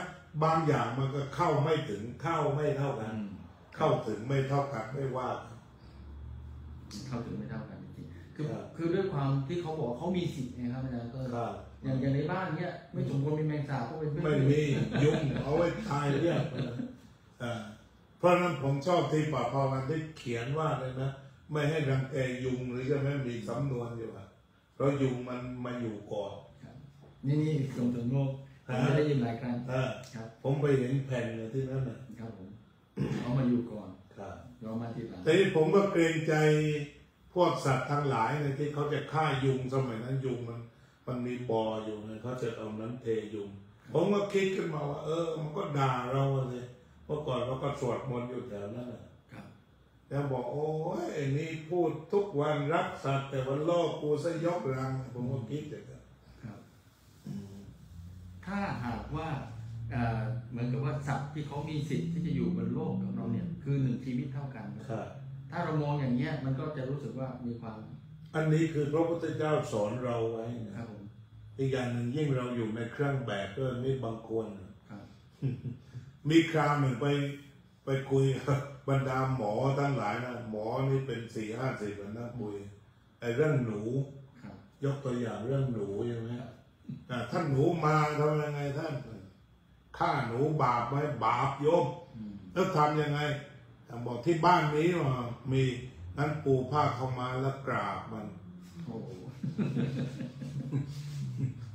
B: บางอย่างมันก็เข้าไม่ถึงเข้าไม่เท่ากันเข้าถึงไม่เท่ากันไม่ว่า
A: เข้าถึงไม่เท่ากันจริงๆคือด้วยความที่เขาบอกเขามีสิทธิ์นะครับอาจารย์ก็อย่างในบ้านเนี้ยไม่สมควรมีแมงสาบก็เป็น
B: ไม่มียุงเอาไว้ตายเรียกเพราะนั้นผมชอบที่ป่าพาวันที่เขียนว่าเลยนะไม่ให้รังแกยุงหรือจะไม่มีสำนวนอยู่เพราะยุงมันมาอยู่ก่อน
A: นี่ตรงโลกไม่ได้ยินหลายครั้ง
B: ครับผมไปเห็นแผ่นที่นั่น
A: นะครับผมเอามาอยู่ก่อนเรามาทีหลัง
B: แต่ผมก็เกรงใจพวกสัตว์ทั้งหลายในที่เขาจะฆ่ายุงสมัยนั้นยุงมันมีบ่ออยู่นะเขาจะเอาน้ำเทยุงผมก็คิดขึ้นมาว่ามันก็ด่าเราเลยเมื่อก่อนเราก็สวดมนต์อยู่แถวนั้นแล้วบอกโอ้ยไอ้นี่พูดทุกวันรักสัตว์แต่วันล่อกูซะยกรังผมก็คิดอย่างนั้น
A: ถ้าหากว่าเหมือนกับว่าสัตว์ที่เขามีสิทธิ์ที่จะอยู่บนโลกของเราเนี่ยคือ1 ชีวิตเท่ากันถ้าเรามองอย่างนี้มันก็จะรู้สึกว่ามีความ
B: อันนี้คือพระพุทธเจ้าสอนเราไว้นะครับอีกอย่างหนึ่งยิ่งเราอยู่ในเครื่องแบบก็ไม่บางคน มีคราวหนึ่งไปคุยบรรดาหมอทั้งหลายนะหมอนี่เป็น40-50คนนะคุยไอ้เรื่องหนูยกตัวอย่างเรื่องหนูใช่ไหมท่านหนูมาทำยังไงท่านฆ่าหนูบาปไหมบาปโยมแล้วทำยังไงบอกที่บ้านนี้มีนั้นปูผ้าเข้ามาแล้วกราบมัน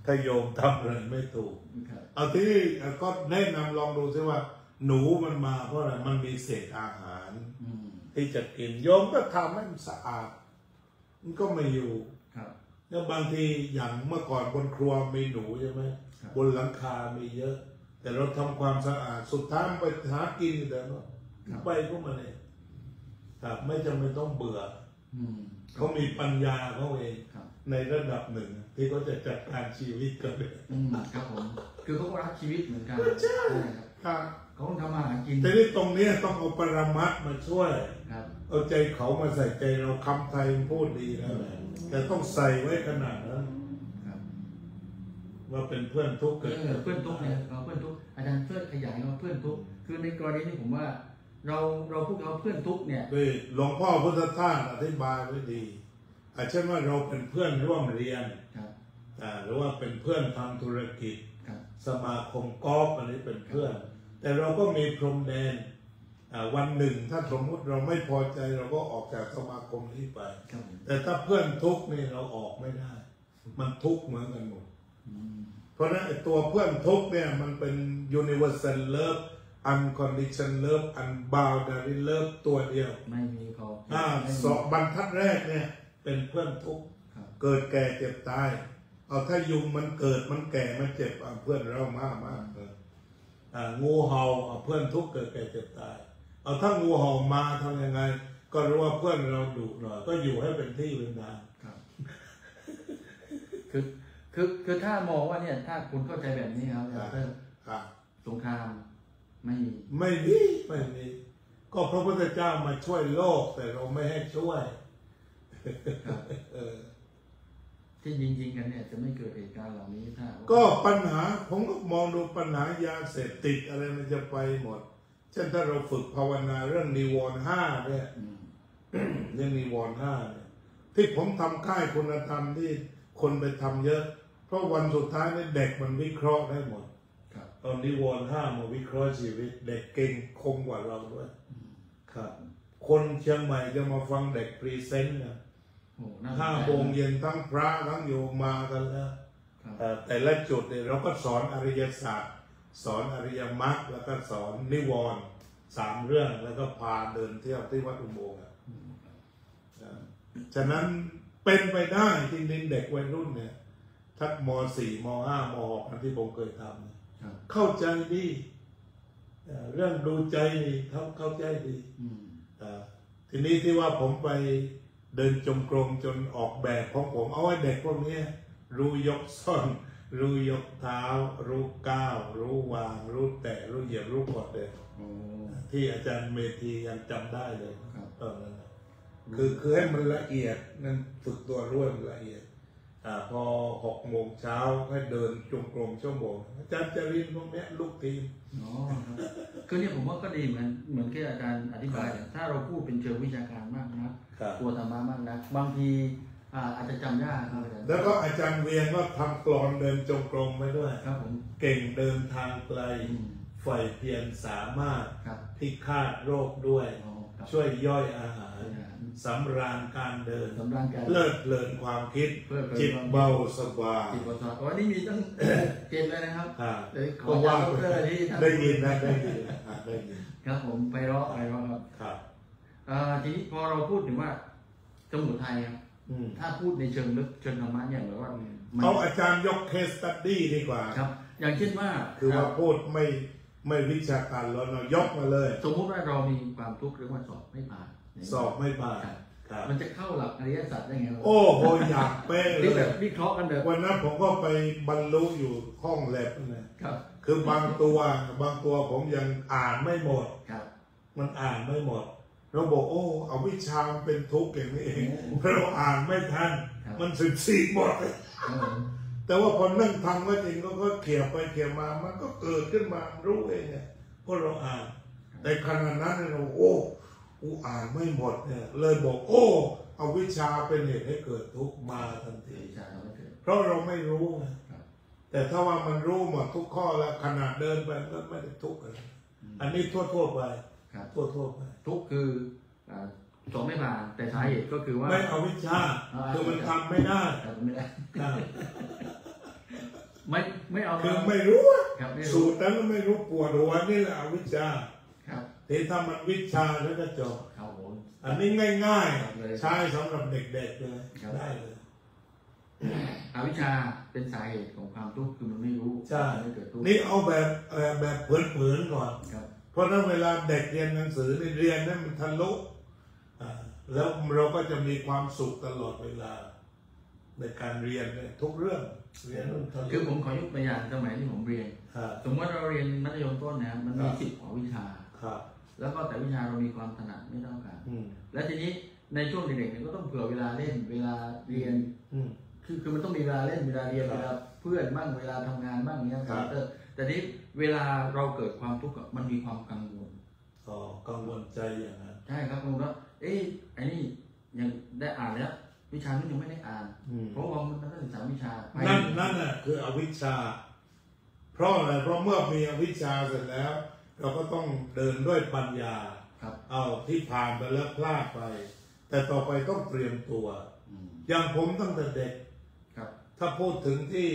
B: ถ้าโยมทำอะไรไม่ถูกเอาที่ก็แนะนำลองดูซิว่าหนูมันมาเพราะอะไรมันมีเศษอาหารที่จะกินโยมก็ทำให้มันสะอาดมันก็ไม่อยู่แล้วบางทีอย่างเมื่อก่อนบนครัวมีหนูใช่ไหมบนหลังคามีเยอะแต่เราทำความสะอาดสุดท้ายไปหากินแต่ว่าไปพวกมันเองไม่จำเป็นต้องเบื่อเขามีปัญญาเขาเองในระดับหนึ่งที่เขาจะจัดการชีวิตกันเลย
A: ครับผมคือเขาก็รักชีวิตเหมือนกัน
B: ใช่
A: ครับเขาทำมาหากิน
B: แต่ที่ตรงนี้ต้องเอาปรมัตถ์มาช่วยเอาใจเขามาใส่ใจเราคำไทยพูดดีแล้วแหละแต่ต้องใส่ไว้ขนาดนั้นว่าเป็นเพื่อนทุกข์เกิด
A: เพื่อนทุกข์เนี่ยเพื่อนทุกข์อาจารย์ช่วยขยายว่าเพื่อนทุกข์คือในกรณีนี้ผมว่าเราพวกเราเพื่อนทุกข์เนี่ย
B: หลวงพ่อพุทธทาสอธิบายไว้ดีเช่นว่าเราเป็นเพื่อนร่วมเรียนหรือว่าเป็นเพื่อนทำธุรกิจสมาคมกอล์ฟอันนี้เป็นเพื่อนแต่เราก็มีพรมแดนวันหนึ่งถ้าสมมุติเราไม่พอใจเราก็ออกจากสมาคมนี้ไปแต่ถ้าเพื่อนทุกข์นี่เราออกไม่ได้มันทุกข์เหมือนกันหมดเพราะนั้นตัวเพื่อนทุกข์เนี่ยมันเป็น universal love unconditional love unboundary love ตัวเดียว
A: ไม่มีพ
B: อ2บรรทัดแรกเนี่ยเป็นเพื่อนทุกข์เกิดแก่เจ็บตายเอาถ้ายุงมันเกิดมันแก่มันเจ็บเพื่อนเรามากงูเห่าเพื่อนทุกข์เกิดแก่เจ็บตายเอาถ้างูเห่ามาทำยังไงก็รู้ว่าเพื่อนเราดุหน่อยก็อยู่ให้เป็นที่เป็นทาง
A: คือถ้ามองว่าเนี่ยถ้าคุณเข้าใจแบบนี้ครับสงครามไม่
B: มีก็พระพุทธเจ้ามาช่วยโลกแต่เราไม่ให้ช่วย
A: ที่ยิงกันเนี่ยจะไม่เกิดเหตุการณ์เหล่านี้ถ้า
B: ก็ปัญหาผมก็มองดูปัญหายาเสพติดอะไรมันจะไปหมดเช่นถ้าเราฝึกภาวนาเรื่องนิวรณ์5เนี่ยเรื่องนิวรณ์5เนี่ยที่ผมทำค่ายคุณธรรมที่คนไปทำเยอะเพราะวันสุดท้ายนี่เด็กมันวิเคราะห์ได้หมดตอนนิวรณ์5มาวิเคราะห์ชีวิตเด็กเก่งคมกว่าเราด้วยครับคนเชียงใหม่จะมาฟังเด็กพรีเซนต์นะ5 โมงเย็นทั้งพระทั้งโยมมากันแล้วแต่ละจุดเนี่ยเราก็สอนอริยศาสตร์สอนอริยมรรคแล้วก็สอนนิวรณ์3 เรื่องแล้วก็พาเดินเที่ยวที่วัดอุโมงค์ฉะนั้นเป็นไปได้จริงๆเด็กวัยรุ่นเนี่ยทักม.4 ม.5 ม.6 ที่ผมเคยทำเข้าใจดีเรื่องดูใจนี่เข้าใจดีทีนี้ที่ว่าผมไปเดินจงกรมจนออกแบบของผมเอาไว้เด็กพวกนี้รู้ยกซ่อนรู้ยกเท้ารู้ก้าวรู้วางรู้แตะรู้เหยียบรู้กดเลยที่อาจารย์เมธียังจำได้เลยตอนนั้นคือให้มันละเอียดนั่นฝึกตัวร่วมละเอียดพอ6 โมงเช้าให้เดินจงกรมชั่วโมงอาจารย์จะเรียนพวกนี้ลูกทีม
A: คือเนี่ยผมว่าก็ดีเหมือนที่อาจารย์อธิบายถ้าเราพูดเป็นเชิงวิชาการมากนะตัวธรรมะมากนะบางทีอาจจะจำยากครับ
B: แล้วก็อาจารย์เวียนก็ทำกลอนเดินจงกรมไว้ด้วย
A: ครับผม
B: เก่งเดินทางไกลใฝ่เพียรสามารถพิฆาตโรคด้วยช่วยย่อยอาหารสำราญการเดินเลิศเพลินความคิดจิตเบาสบาย
A: วันนี้มีตั้งเกณฑ์เลยนะครับ
B: ขอว่าได้ยิน
A: ครับผมไปร้องครับทีนี้พอเราพูดถึงว่าสมุทัยครับถ้าพูดในเชิงลึกเชิงธรรมะเนี่ยหรือว่า
B: เอาอาจารย์ยกเคสตัดดี้ดีกว่า
A: ครับอย่างเช่นว่า
B: คือว่าพูดไม่วิชาการแล้วเรายกมาเลย
A: สมมุติว่าเรามีความทุกข์หรือว่าสอบไม่ผ่านมันจะเข้าหลักอริยสัจได้ไง
B: โอ้โหอยากเป๊ะเลย
A: แบบวิเคราะห์กันเลย
B: วันนั้นผมก็ไปบรรลุอยู่ห้องแลบนะครับคือบางตัวผมยังอ่านไม่หมดมันอ่านไม่หมดเราบอกโอ้เอาวิชาเป็นทุกข์อย่างนี้เองเราอ่านไม่ทันมัน14 หมดแต่ว่าพอนั่งทำก็จริงก็เขี่ยไปเขี่ยมามันก็เกิดขึ้นมารู้เองไง เพราะเราอ่านแต่ขณะนั้นเราโอ้กูอ่านไม่หมดเนี่ยเลยบอกโอ้เอาวิชาเป็นเหตุให้เกิดทุกข์มาทันทีเพราะเราไม่รู้ไงแต่ถ้าว่ามันรู้หมดทุกข้อแล้วขนาดเดินไปก็ไม่ได้ทุกข์อะไรอันนี้ทั่วไปทั่วไป
A: ทุกข์คือสองไม่ผ่านแต่สาเหตุก็คือว่า
B: ไม่เอาวิชาคือมันทำไม่ได้
A: ไม่เอา
B: คือไม่รู้สูตรนั้นไม่รู้ปวดหัวนี่แหละอวิชชาแต่ถ้ามันวิชาแล้วก็จบอันนี้ง่ายๆใช้สำหรับเด็กๆเลยได้เลย
A: อวิชชาเป็นสาเหตุของความทุกข์คือมันไม่รู้
B: ใช่นี่เอาแบบเผินๆก่อนเพราะนั้นเวลาเด็กเรียนหนังสือเรียนนั้นมันทะลุแล้วเราก็จะมีความสุขตลอดเวลาในการเรียนทุกเรื่องเรียน
A: คือผมขอยกตัวอย่างสมัยที่ผมเรียนสมมติเราเรียนมัธยมต้นนะมันมี10กว่าวิชาแล้วก็แต่วิชาเรามีความถนัดไม่เท่ากันและทีนี้ในช่วงเด็กๆเนี่ยก็ต้องเผื่อเวลาเล่นเวลาเรียนคือมันต้องมีเวลาเล่นเวลาเรียนเวลาเพื่อนบ้างเวลาทำงานบ้างเนี้ยแต่นี้เวลาเราเกิดความทุกข์มันมีความกังวล
B: กังวลใจอย่างนั้น
A: ใช่ครับผมว่าไอ้นี่ยังได้อ่านแล้ววิชานี้ยังไม่ได้อ่านเพราะว่ามันต้องศึกษาวิชา
B: นั่นน่ะคืออวิชชาเพราะอะไรเพราะเมื่อมีอวิชชาเสร็จแล้วเราก็ต้องเดินด้วยปัญญาเอาที่ผ่านไปแล้วพลาดไปแต่ต่อไปต้องเตรียมตัวอย่างผมตั้งแต่เด็กถ้าพูดถึงที่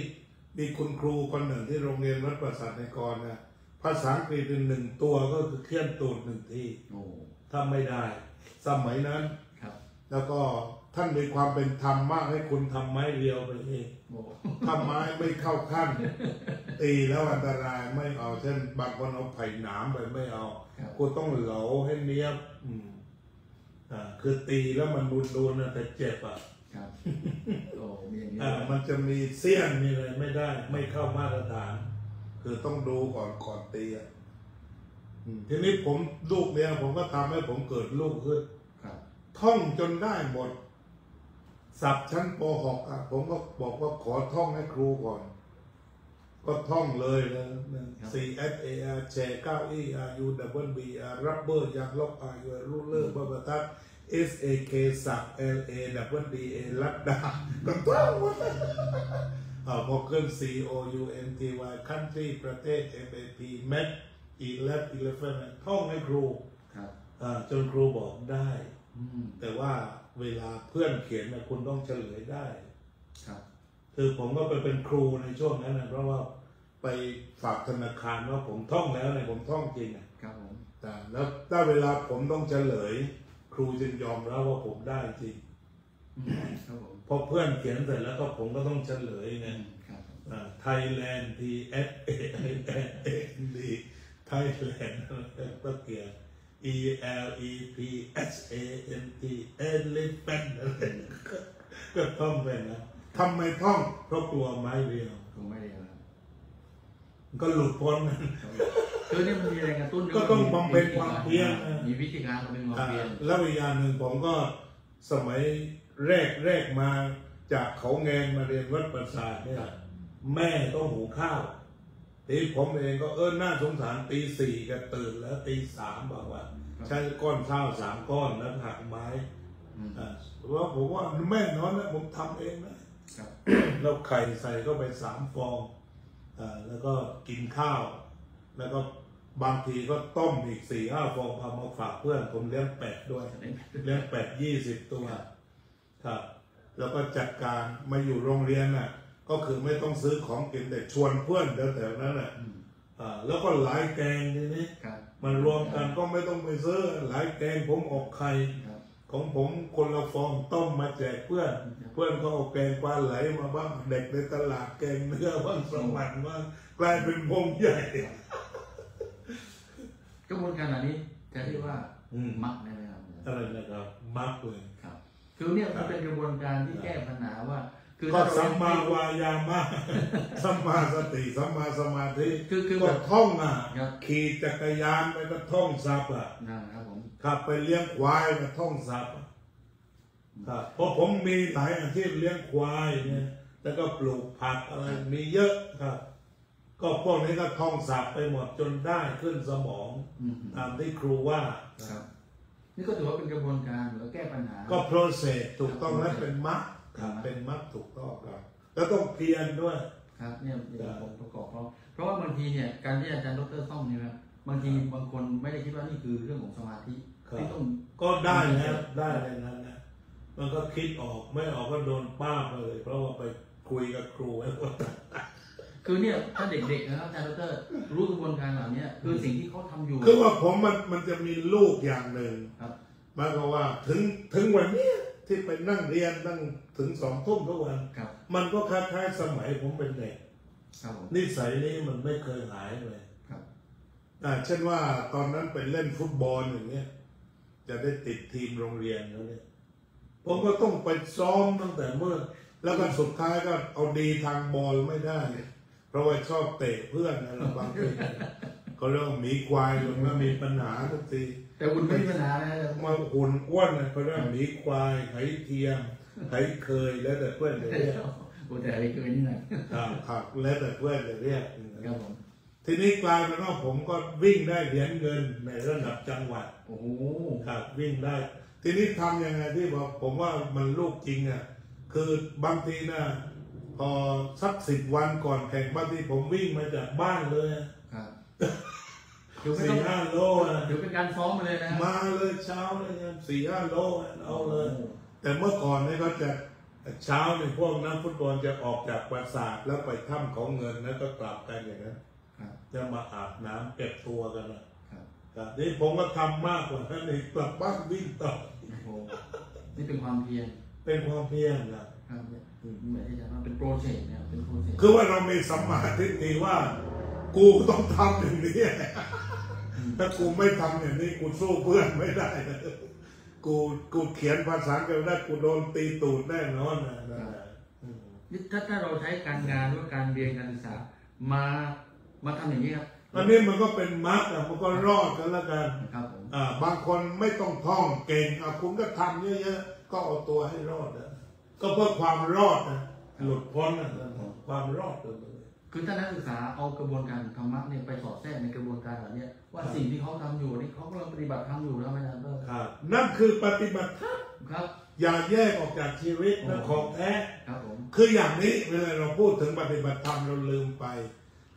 B: มีคุณครูคนหนึ่งที่โรงเรียนวัดประสาทในกรนะภาษาอังกฤษเป็น1 ตัวก็คือเขียนตูด1 ทีถ้าไม่ได้สมัยนั้นแล้วก็ท่านมีความเป็นธรรมมากให้คุณทำไม้เรียวไปเองทำไม้ไม่เข้าขั้นตีแล้วอันตรายไม่เอาเช่นบางคนเอาไผ่หนามไปไม่เอาคุณต้องเหลาให้เนี้ยบคือตีแล้วมันนูนๆนะแต่เจ็บมันจะมีเสี้ยนมีอะไรไม่ได้ไม่เข้ามาตรฐานคือต้องดูก่อนตีทีนี้ผมลูกเนี่ยผมก็ทำให้ผมเกิดลูกขึ้นท่องจนได้หมดศัพท์ชั้นป .6 ผมก็บอกว่าขอท่องให้ครูก่อนก็ท่องเลยนะ CSAR แชร์เก้าอี้ RU double Bรับเบอร์ยางลบ RU รูเลอร์บรทัด SAK สับ LA double DA ลัดดาก็ท่องหมดพอขึ้น COUNTY country ประเทศ MAP Mac 11ท่องให้ครูจนครูบอกได้แต่ว่าเวลาเพื่อนเขียนคุณต้องเฉลยได้คือผมก็ไปเป็นครูในช่วงนั้นนะเพราะว่าไปฝากธนาคารว่าผมท่องแล้วเนี่ยผมท่องจริง
A: นะครับผม
B: แต่แล้วถ้าเวลาผมต้องเฉลยครูจึงยอมรับว่าผมได้จริงพอเพื่อนเขียนเสร็จแล้วก็ผมก็ต้องเฉลยไงThailand TSAILAND Thailand ก็เกี่ยวELEPHANT elephant ก็ท่องไปนะทำไมท่องเพราะกลัวไม้เรียวก็หลุดพ้น
A: คือนี่มันมีแรงกระตุ้น
B: ก็ต้องบำเพ็ญความเพียร
A: มีวิธีการบำเพ็ญความเพียร
B: แล้วอีกอย่างหนึ่งผมก็สมัยแรกมาจากเขาแงงมาเรียนวัดประสาทเนี่ยแม่ต้องหุงข้าวทีผมเองก็น่าสงสารตี 4ก็ตื่นแล้วตี 3บอกว่าใช้ก้อนข้าว3 ก้อนแล้วหักไม้ว่าผมว่าแม่นอนนะผมทำเองนะแล้วไข่ใส่ก็ไป3 ฟองแล้วก็กินข้าวแล้วก็บางทีก็ต้มอีก 4-5 ฟองเอามาฝากเพื่อนผมเลี้ยงเป็ดด้วยเลี้ยงเป็ด20 ตัวครับแล้วก็จัดการมาอยู่โรงเรียนน่ะก็คือไม่ต้องซื้อของกินแต่ชวนเพื่อนแถวๆนั้นแหละแล้วก็หลายแกงทีนี้มันรวมกันก็ไม่ต้องไปซื้อหลายแกงผมออกไข่ของผมคนละฟองต้มมาแจกเพื่อนก็เอาแกงปลาไหลมาบ้างเด็กในตลาดแกงเนื้อบ้างสมันบ้างกลายเป็นวงใหญ่
A: กระบวนการเหล่านี้จะเรียกว่ามักได้ไหมครับ
B: อะไรนะครับมักเลย
A: ครับคือเนี่ยมันเป็นกระบวนการที่แก้ปัญหาว่า
B: ก็สัมมาวายามะสัมมาสติสัมมาสมาธิก็ท่องขี่จักรยานไปก็ท่องสัพ
A: นะครับผม
B: ขับไปเลี้ยงควายก็ท่องสัพเพราะผมมีหลายอาชีพเลี้ยงควายเนี่ยแล้วก็ปลูกผักอะไรมีเยอะครับ ก็พวกนี้ก็ท่องศัพท์ไปหมดจนได้ขึ้นสมองตามที่ครูว่า
A: ครับนี่ก็ถือว่าเป็นกระบวนการหรือแก้ปัญหา
B: ก็ process ถูกต้องและเป็นมรรคเป็นมรรคถูกต้องครับแล้วต้องเพียรด้วย
A: ครับเนี่ยผมประกอบเพราะว่าบางทีเนี่ยการที่อาจารย์ดร.ต้องเนี่ยครับบางทีบางคนไม่ได้คิดว่านี่คือเรื่องของสมาธิที่ต้อง
B: ก็ได้แล้วได้ในนั้นนะมันก็คิดออกไม่ออกก็โดนป้าไปเลยเพราะว่าไปคุยกับครูไว้ว่า
A: คือเนี่ยถ้าเด็กๆนะครับอาจารย์ดร.รู้กระบวนการเหล่านี้คือสิ่งที่เขาทำอยู่
B: คือว่าผมมันจะมีลูกอย่างหนึ่งหมายความว่าถึงวันนี้ที่ไปนั่งเรียนนั่งถึง2 ทุ่มทุกวันมันก็คล้ายๆสมัยผมเป็นเด็กนิสัยนี้มันไม่เคยหายเลยเช่นว่าตอนนั้นไปเล่นฟุตบอลอย่างเงี้ยจะได้ติดทีมโรงเรียนแล้วเนี่ยผมก็ต้องไปซ้อมตั้งแต่เมื่อแล้วก็สุดท้ายก็เอาดีทางบอลไม่ได้เพราะว่าชอบเตะเพื่อนอะไรบางทีเขาเรียกหมีควายจนมามีปัญหาทุกที
A: แต่คุณไม่มีปัญหานะ
B: มาหุ่นอ้วนเขาเรียกหมีควายไข่เทียมไข่เคยแล้วแต่เพื่อนจะเรียก
A: แต่ไข่เคยนี่นะ
B: ครับแล้วแต่เพื่อนจะเรียก
A: ครับผม
B: ทีนี้กลายเป็นว่าผมก็วิ่งได้เหรียญเงินในระดับจังหวัด
A: โอ้โห
B: ครับวิ่งได้ทีนี้ทำยังไงที่บอกผมว่ามันลูกจริงอ่ะคือบางทีนะพอสัก10 วันก่อนแข่งบางทีผมวิ่งมาจากบ้านเลย
A: ครับ
B: 4-5 โล
A: เดี๋ยวเป็นการซ้อมมาเลยนะ
B: มาเลยเช้าเลย4-5 โลเอาเลยแต่เมื่อก่อนนี่ก็จะเช้าเนี่ยพวกนักฟุตบอลจะออกจากปราสาทแล้วไปถ้ำของเงินแล้วก็กลับกันอย่างนั้นจะมาอาบน้ำเก็บตัวกันนะครับนี่ผมก็ทำมากกว่านั้นอีกกลับบ้านวิ่งต่อ
A: นี่เป็นความเพียร
B: เป็นความเพียรนะครับ
A: เหมือนที่จะว่าเป็นโปรเจกต์เนี่ยเป็นโปรเจกต์
B: คือว่าเรามีสัมมาทิฏฐิว่ากูต้องทำอย่างนี้ถ้ากูไม่ทำอย่างนี้กูสู้เพื่อนไม่ได้กูเขียนภาษาอังกฤษได้กูโดนตีตูดแน่นอนนะ
A: ถ้าเราใช้การงานหรือการเรียนการศึกษามาทำอย่างนี้ครับ
B: อันนี้มันก็เป็นมรรคมันก็รอดกันแล้วกัน
A: ครับผม
B: บางคนไม่ต้องท่องเก่งคุณก็ทำเยอะๆก็เอาตัวให้รอดนะก็เพื่อความรอดนะหลุดพ้นนะความรอดเลย
A: คือถ้านักศึกษาเอากระบวนการธรรมะเนี่ยไปสอดแทรกในกระบวนการแบบนี้ว่าสิ่งที่เขาทำอยู่นี่เขากำลังปฏิบัติธรรมอยู่แล้วไหม
B: ครับนั่นคือปฏิบัติธรรม
A: ครับ
B: อย่าแยกออกจากชีวิตนะของแท้
A: ครับผม
B: คืออย่างนี้เวลาเราพูดถึงปฏิบัติธรรมเราลืมไป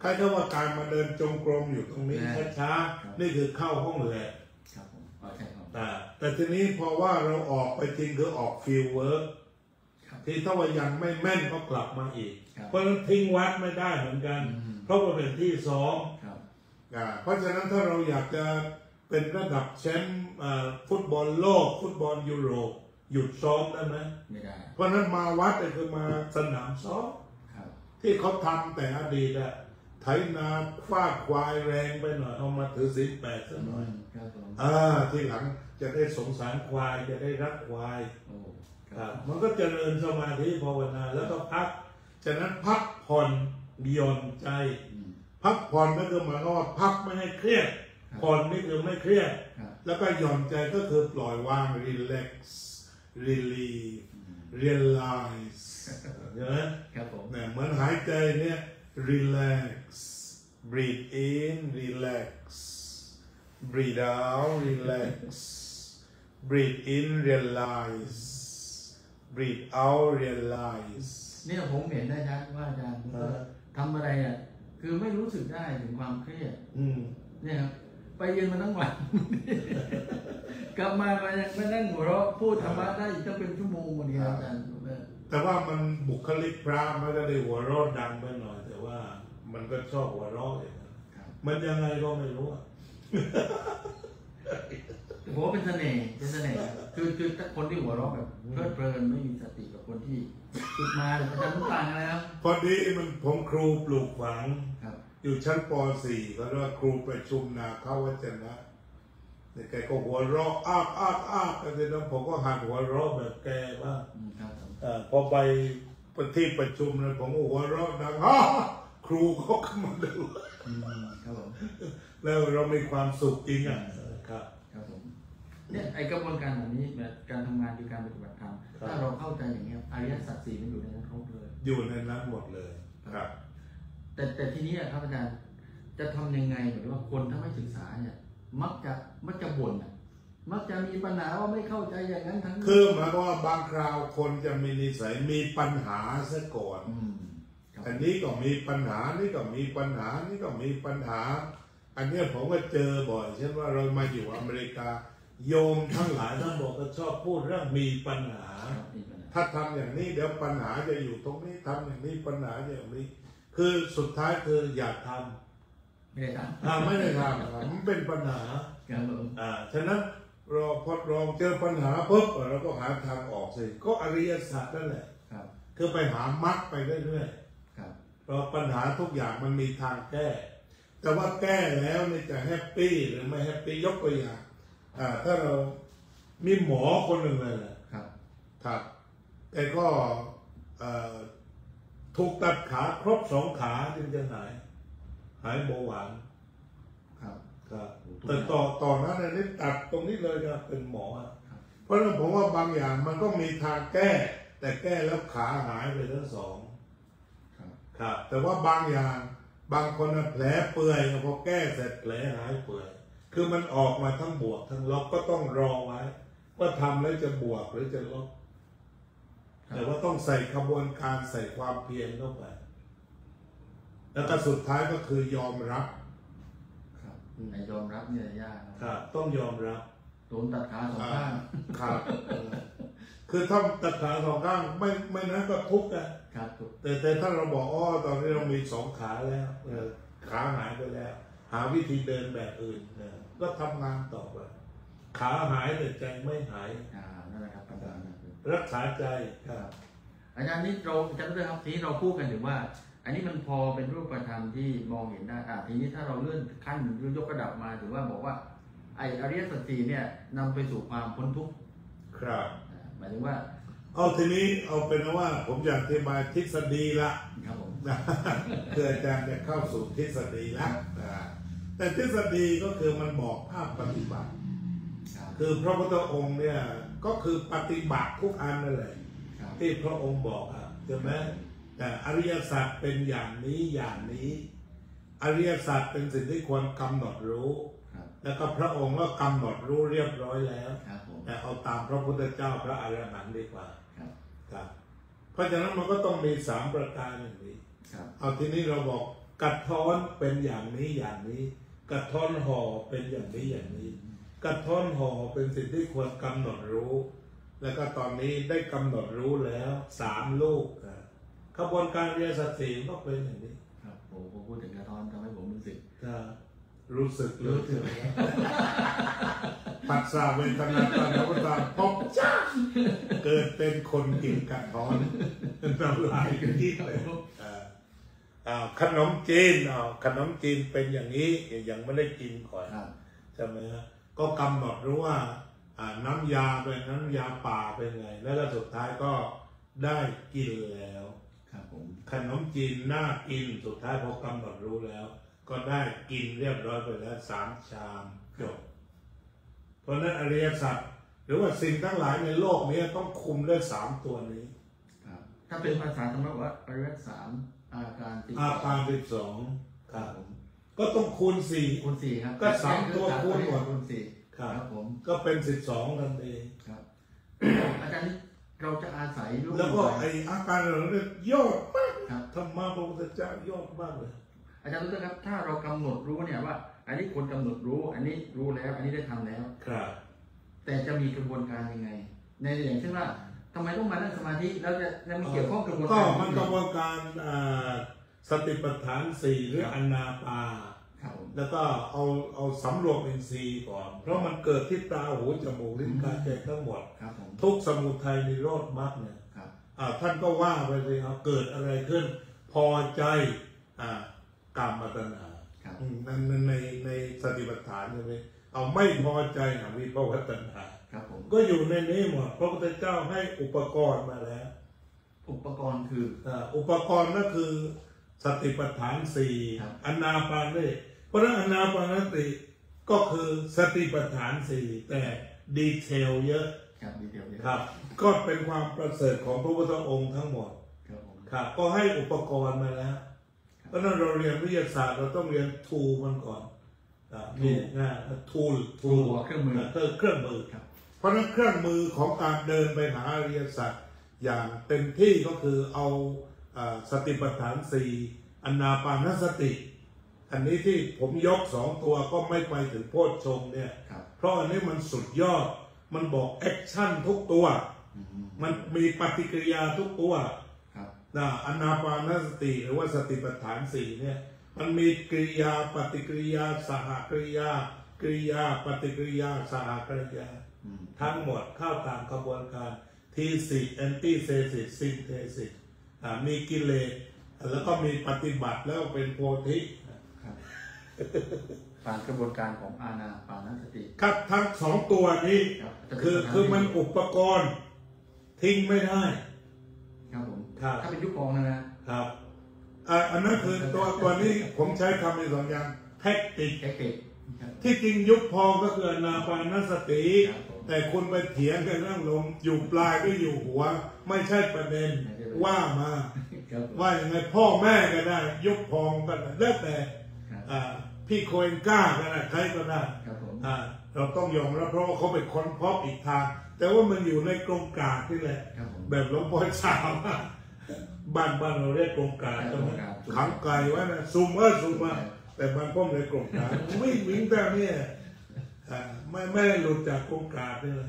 B: ใครก็ว่าการมาเดินจงกรมอยู่ตรงนี้ช้าๆนี่คือเข้าห้องแลบ
A: ครับผมใช่ครับ
B: แต่ทีนี้พอว่าเราออกไปจริงคือออกฟิลเวิร์กที่ถ้าว่ายังไม่แม่นก็กลับมาอีกเพราะนั้นทิ้งวัดไม่ได้เหมือนกันเพราะว่าเป็นที่ซ้อมเพราะฉะนั้นถ้าเราอยากจะเป็นระดับแชมป์ฟุตบอลโลกฟุตบอลยุโรปหยุดซ้อมได้ไหม
A: ไม่ได้
B: เพราะนั้นมาวัดก็คือมาสนามซ้อมที่เขาทำแต่อดีตอะไถนาฟาดควายแรงไปหน่อยเอามาถือศีล 8ซะหน่อยที่หลังจะได้สงสารควายจะได้รักควายมันก็เจริญสมาธิภาวนาแล้วก็พักฉะนั้นพักผ่อนหย่อนใจพักผ่อนก็คือหมายความว่าพักไม่ให้เครียดผ่อนนี่คือไม่เครียดแล้วก็หย่อนใจก็คือปล่อยวาง relax relieve realize ใช่ไหม
A: ครับผม
B: เนี่ยเหมือนหายใจเนี่ย relax breathe in relax breathe out relax breathe in realize breathe out realize
A: เนี่ยผมเห็นได้ชัดว่าอาจารย์ทำอะไรอ่ะคือไม่รู้สึกได้ถึงความเครียดเนี่ยครับไปเรียนมาทั้งวันกลับมานั่งหัวเราะพูดธรรมะได้อีกตั้งเป็นชั่วโมงวันนี้อาจารย์
B: แต่ว่ามันบุคลิกพระมันก็ได้หัวเราะดังไปหน่อยแต่ว่ามันก็ชอบหัวเราะอย่างนั้นมันยังไงก็ไม่รู้
A: ผมว่าเป็นเสน่ห์คือคนที่หัวเราะแบบเพลิดเพลินไม่มีสติกับคนที่ฝึกมาอาจารย์ทุกต่างอะไรครับ
B: พอดีผมครูปลูกฝังอยู่ชั้นป .4 ก็เรียกว่าครูประชุมนาเข้าวัจนะแต่แกก็หัวเราะอ้าแต่ทีนั้นผมก็หันหัวเราะแบบแกบ้างพอไปที่ประชุมเลยผมก็หัวเราะดังครูเขาเข้ามาดูแล้วเรามีความสุขจริง
A: ครับผมเนี่ยไอกระบวนการแบบนี้แบบการทำงานคือการปฏิบัติธรรมถ้าเราเข้าใจอย่างนี้อริยสัจ 4มันอยู่ในนั้นครบเลย
B: อยู่ในนั้นหมดเลยครับ
A: แต่ทีนี้ครับอาจารย์จะทำยังไงหรือว่าคนถ้าไม่ศึกษาเนี่ยมักจะบ่นมักจะมีปัญหาว่าไม่เข้าใจอย่างนั้นทั้ง
B: คือหมายความว่าบางคราวคนจะมีนิสัยมีปัญหาซะก่อนอันนี้ก็มีปัญหานี่ก็มีปัญหานี่ก็มีปัญหาอันนี้ผมก็เจอบ่อยเช่นว่าเรามาอยู่อเมริกาโยมทั้งหลายท่านบอกก็ชอบพูดเรื่องมีปัญหาถ้าทำอย่างนี้เดี๋ยวปัญหาจะอยู่ตรงนี้ทำอย่างนี้ปัญหาอย่างนี้คือสุดท้ายคืออยากทำ
A: ไม่ได้ทำ
B: ไม่ได้ทำมันเป็นปัญหาฉะนั้นเราพอลองเจอปัญหาปุ๊บเราก็หาทางออกสิก็อริยสัจนั่นแหละคือไปหามรรคไปเรื่อยๆเพราะปัญหาทุกอย่างมันมีทางแก้แต่ว่าแก้แล้วนี่จะแฮปปี้หรือไม่แฮปปี้ยกตัวอย่างถ้าเรามีหมอคนหนึ่งเลยครับแต่ก็ถูกตัดขาครบ2 ขาจึงจะหายเบาหวานครับแต่ต่อนั้นนี่ตัดตรงนี้เลยครับเป็นหมอเพราะฉะนั้นผมว่าบางอย่างมันก็มีทางแก้แต่แก้แล้วขาหายไปทั้ง2ครับแต่ว่าบางอย่างบางคนแผลเปื่อยพอแก้เสร็จแผลหายเปื่อยคือมันออกมาทั้งบวกทั้งลบก็ต้องรอไว้ว่าทำแล้วจะบวกหรือจะลบแต่ว่าต้องใส่ขบวนการใส่ความเพียรเข้าไปแล้วก็สุดท้ายก็คือยอมรับ
A: ยอมรับเนี่ยยาก
B: ครับต้องยอมรับ
A: โดนตัดขา2 ข้าง
B: ครับคือถ้าตัดขา2 ข้างไม่นั้นก็ทุกข์นะครับแต่ถ้าเราบอกตอนนี้เรามี2 ขาแล้วขาหายไปแล้วหาวิธีเดินแบบอื่นก็ทำงานต่อไปขาหายแต่ใจไม่หาย
A: นั่นแหละครับอาจารย์
B: รักษาใจครับ
A: อาจารย์นี้เราจำได้ครับทีนี้เราพูดกันถึงว่าอันนี้มันพอเป็นรูปธรรมที่มองเห็นได้ทีนี้ถ้าเราเลื่อนขั้นหรือยกระดับมาถือว่าบอกว่าไอ้อริยสัจ 4เนี่ยนำไปสู่ความพ้นทุกข์
B: ครับ
A: หมายถึงว่า
B: ทีนี้เอาเป็นว่าผมอยากอธิบายทฤษฎีละ
A: ครับผม
B: คืออาจารย์จะเข้าสู่ทฤษฎีละแต่ทฤษฎีก็คือมันบอกภาพปฏิบัติคือพระพุทธองค์เนี่ยก็คือปฏิบัติทุกอันนั่นแหละที่พระองค์บอกใช่ไหมแต่อริยสัจเป็นอย่างนี้อย่างนี้อริยสัจเป็นสิ่งที่ควรกำหนดรู้แล้วก็พระองค์ก็กำหนดรู้เรียบร้อยแล้วแต่เอาตามพระพุทธเจ้าพระอรหันต์ดีกว่าครับเพราะฉะนั้นมันก็ต้องมี3 ประการอย่างนี้เอาทีนี้เราบอกกระท้อนเป็นอย่างนี้อย่างนี้กระท้อนห่อเป็นอย่างนี้อย่างนี้กระท้อนห่อเป็นสิ่งที่ควรกำหนดรู้แล้วก็ตอนนี้ได้กำหนดรู้แล้ว3 ลูกขบวนการอริยสัจ 4ก็เป็นอย่างนี้
A: ครับผมพูดถึงกระท้อนทำให้ผมรู้สึก
B: เลยปัสสาวะเวทนาตานุตาพบจ้าเกิดเป็นคนกินกระท้อนน้ำลายกินเลยขนมจีนขนมจีนเป็นอย่างนี้ยังไม่ได้กินก่อนใช่ไหมฮะก็กำหนดรู้ว่าน้ำยาเป็นน้ำยาป่าเป็นไงแล้วก็สุดท้ายก็ได้กินแล้วขนมจีนน่ากินสุดท้ายพอกำหนดรู้แล้วก็ได้กินเรียบร้อยไปแล้ว3 ชามจบเพราะนั้นอริยสัจหรือว่าสิ่งทั้งหลายในโลกนี้ต้องคุมด้วย3 ตัวนี้
A: ถ้าเป็นภาษาธรรมะว่าอริยสัจอาการ
B: 12ครับก็ต้องคูณ4
A: ครับ
B: ก็3 ตัวคูณหมด
A: คูณ4ครับผม
B: ก็เป็น12นั่นเอง
A: ครับอาจารย์เราจะอาศัย
B: แล้วก็ไออาการเหล่านั้นยอดมากธรรมะพระพุทธเจ้ายอดมากเลย
A: อาจารย์รู้ไหมครับถ้าเรากำหนดรู้เนี่ยว่าอันนี้คนกำหนดรู้อันนี้รู้แล้วอันนี้ได้ทำแล้ว
B: ครับ
A: แต่จะมีกระบวนการยังไงในอย่างเช่นว่าทำไมต้องมานั่งสมาธิแล้วจะมีเกี่ยวข้องกระบวนการ
B: ก็มันกระบวนการสติปัฏฐาน 4หรืออานาปานแล้วก็เอาสำรวมอินทรีย์ก่อนเพราะมันเกิดที่ตาหูจมูกลิ้นกายใจทั้งหมดทุกสมุทัยนิโรธมรรคเนี่ยท่านก็ว่าไปเลยเกิดอะไรขึ้นพอใจกามตัณหาในสติปัฏฐานใช่ไหมเอาไม่พอใจวิภวตัณหาก็อยู่ในนี้หมดพระพุทธเจ้าให้อุปกรณ์มาแล้ว
A: อุปกรณ์คือ
B: อุปกรณ์นั่นคือสติปัฏฐาน 4อานาปานสติเพราะนั้นอานาปานสติก็คือสติปัฏฐาน 4แต่ดีเทลเยอะครับก็เป็นความประเสริฐของพระพุทธองค์ทั้งหมดครับก็ให้อุปกรณ์มาแล้ว เพราะนั้นเราเรียนวิทยาศาสตร์เราต้องเรียนทูมันก่อนมีทู
A: เครื่องมือ
B: ครับเพราะนั้นเครื่องมือของการเดินไปหาอริยสัจอย่างเต็มที่ก็คือเอาสติปัฏฐาน4อานาปานสติอันนี้ที่ผมยก2ตัวก็ไม่ไปถึงโพชฌงค์เนี่ยเพราะอันนี้มันสุดยอดมันบอกแอคชั่นทุกตัวมันมีปฏิกิริยาทุกตัวอานาปานสติหรือว่าสติปัฏฐาน4เนี่ยมันมีกริยาปฏิกิริยาสหกริยากริยาปฏิกิริยาสหกริยาทั้งหมดเข้าตามกระบวนการทีสิแอนตี้เซซิสซินเทซิสมีกิเลสแล้วก็มีปฏิบัติแล้วเป็นโพธิ
A: ผ่านกระบวนการของอานาปานสติ
B: ครับทั้ง2ตัวนี้คือมันอุปกรณ์ทิ้งไม่ได้
A: ครับผมถ้าเป็นยุคกอง
B: นะครับอันนั้นคือตัวนี้ผมใช้คำใน2อย่างแท็กติกที่จริงยุคพองก็คืออานาปานสติแต่คุณไปเถียงกันเรื่องลมอยู่ปลายก็อยู่หัวไม่ใช่ประเด็นว่ามาว่าอย่างไงพ่อแม่ก็ได้ยุคพองก็ได้แล้วแต่พี่โคเอนก้าก็ได้ใครก็ได้เราต้องยอมรับเพราะว่าเขาไปค้นพบอีกทางแต่ว่ามันอยู่ในกรงกาที่แหละแบบหลวงพ่อชาวบ้านเราเรียกกรงกาใช่ไหมขังไก่ไว้นะซูมมาแต่บางพ่อในกรงกาวิ่งแต่เนี่ยไม่หลุดจากกรงกานี่เลย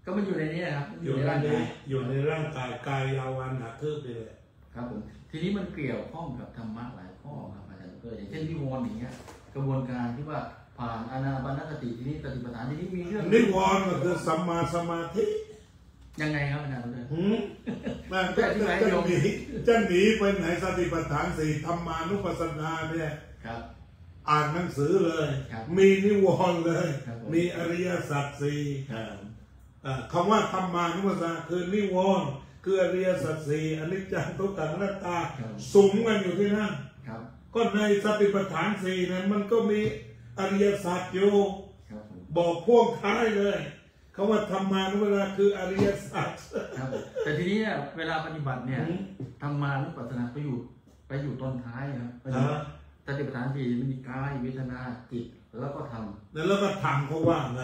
A: ก็มันอยู่ในนี้ครับ
B: อยู่ในร่างกายกายยาวันหนักทึบไปเลย
A: ครับผมทีนี้มันเกี่ยวข้องกับธรรมะหลายข้อครับอาจารย์อย่างเช่นนิวรณ์อย่างเงี้ยกระบวนการที่ว่าผ่านอานาปานสติทีนี้สติปัฏฐานทีนี้มีเรื่อง
B: นิวรณ์ก็คือสัมมาสมาธิ
A: ยังไงครับอาจารย์
B: จะหนีไปไหนสติปัฏฐาน4ธรรมานุปัสสนาเนี่ยอ่านหนังสือเลยมีนิวรณ์เลยมีอริยสัจ4คำว่าธรรมานุปัสสนาคือนิวรณ์คืออริยสัจ4อนิจจังทุกขังอนัตตาสุมกันอยู่ที่นั่นก็ในสติปัฏฐาน4นั้นมันก็มีอริยสัจอยู่บอกพ่วงท้ายเลยคำว่าธรรมานุปัสสนาคืออริยสัจ
A: แต่ทีนี้เวลาปฏิบัติเนี่ยธรรมานุปัสสนาไปอยู่ตอนท้ายครับสติปัฏฐาน4มีกายเวทนาจิตแล้วก็ทำ
B: แล้วก็ทำเขาว่าไง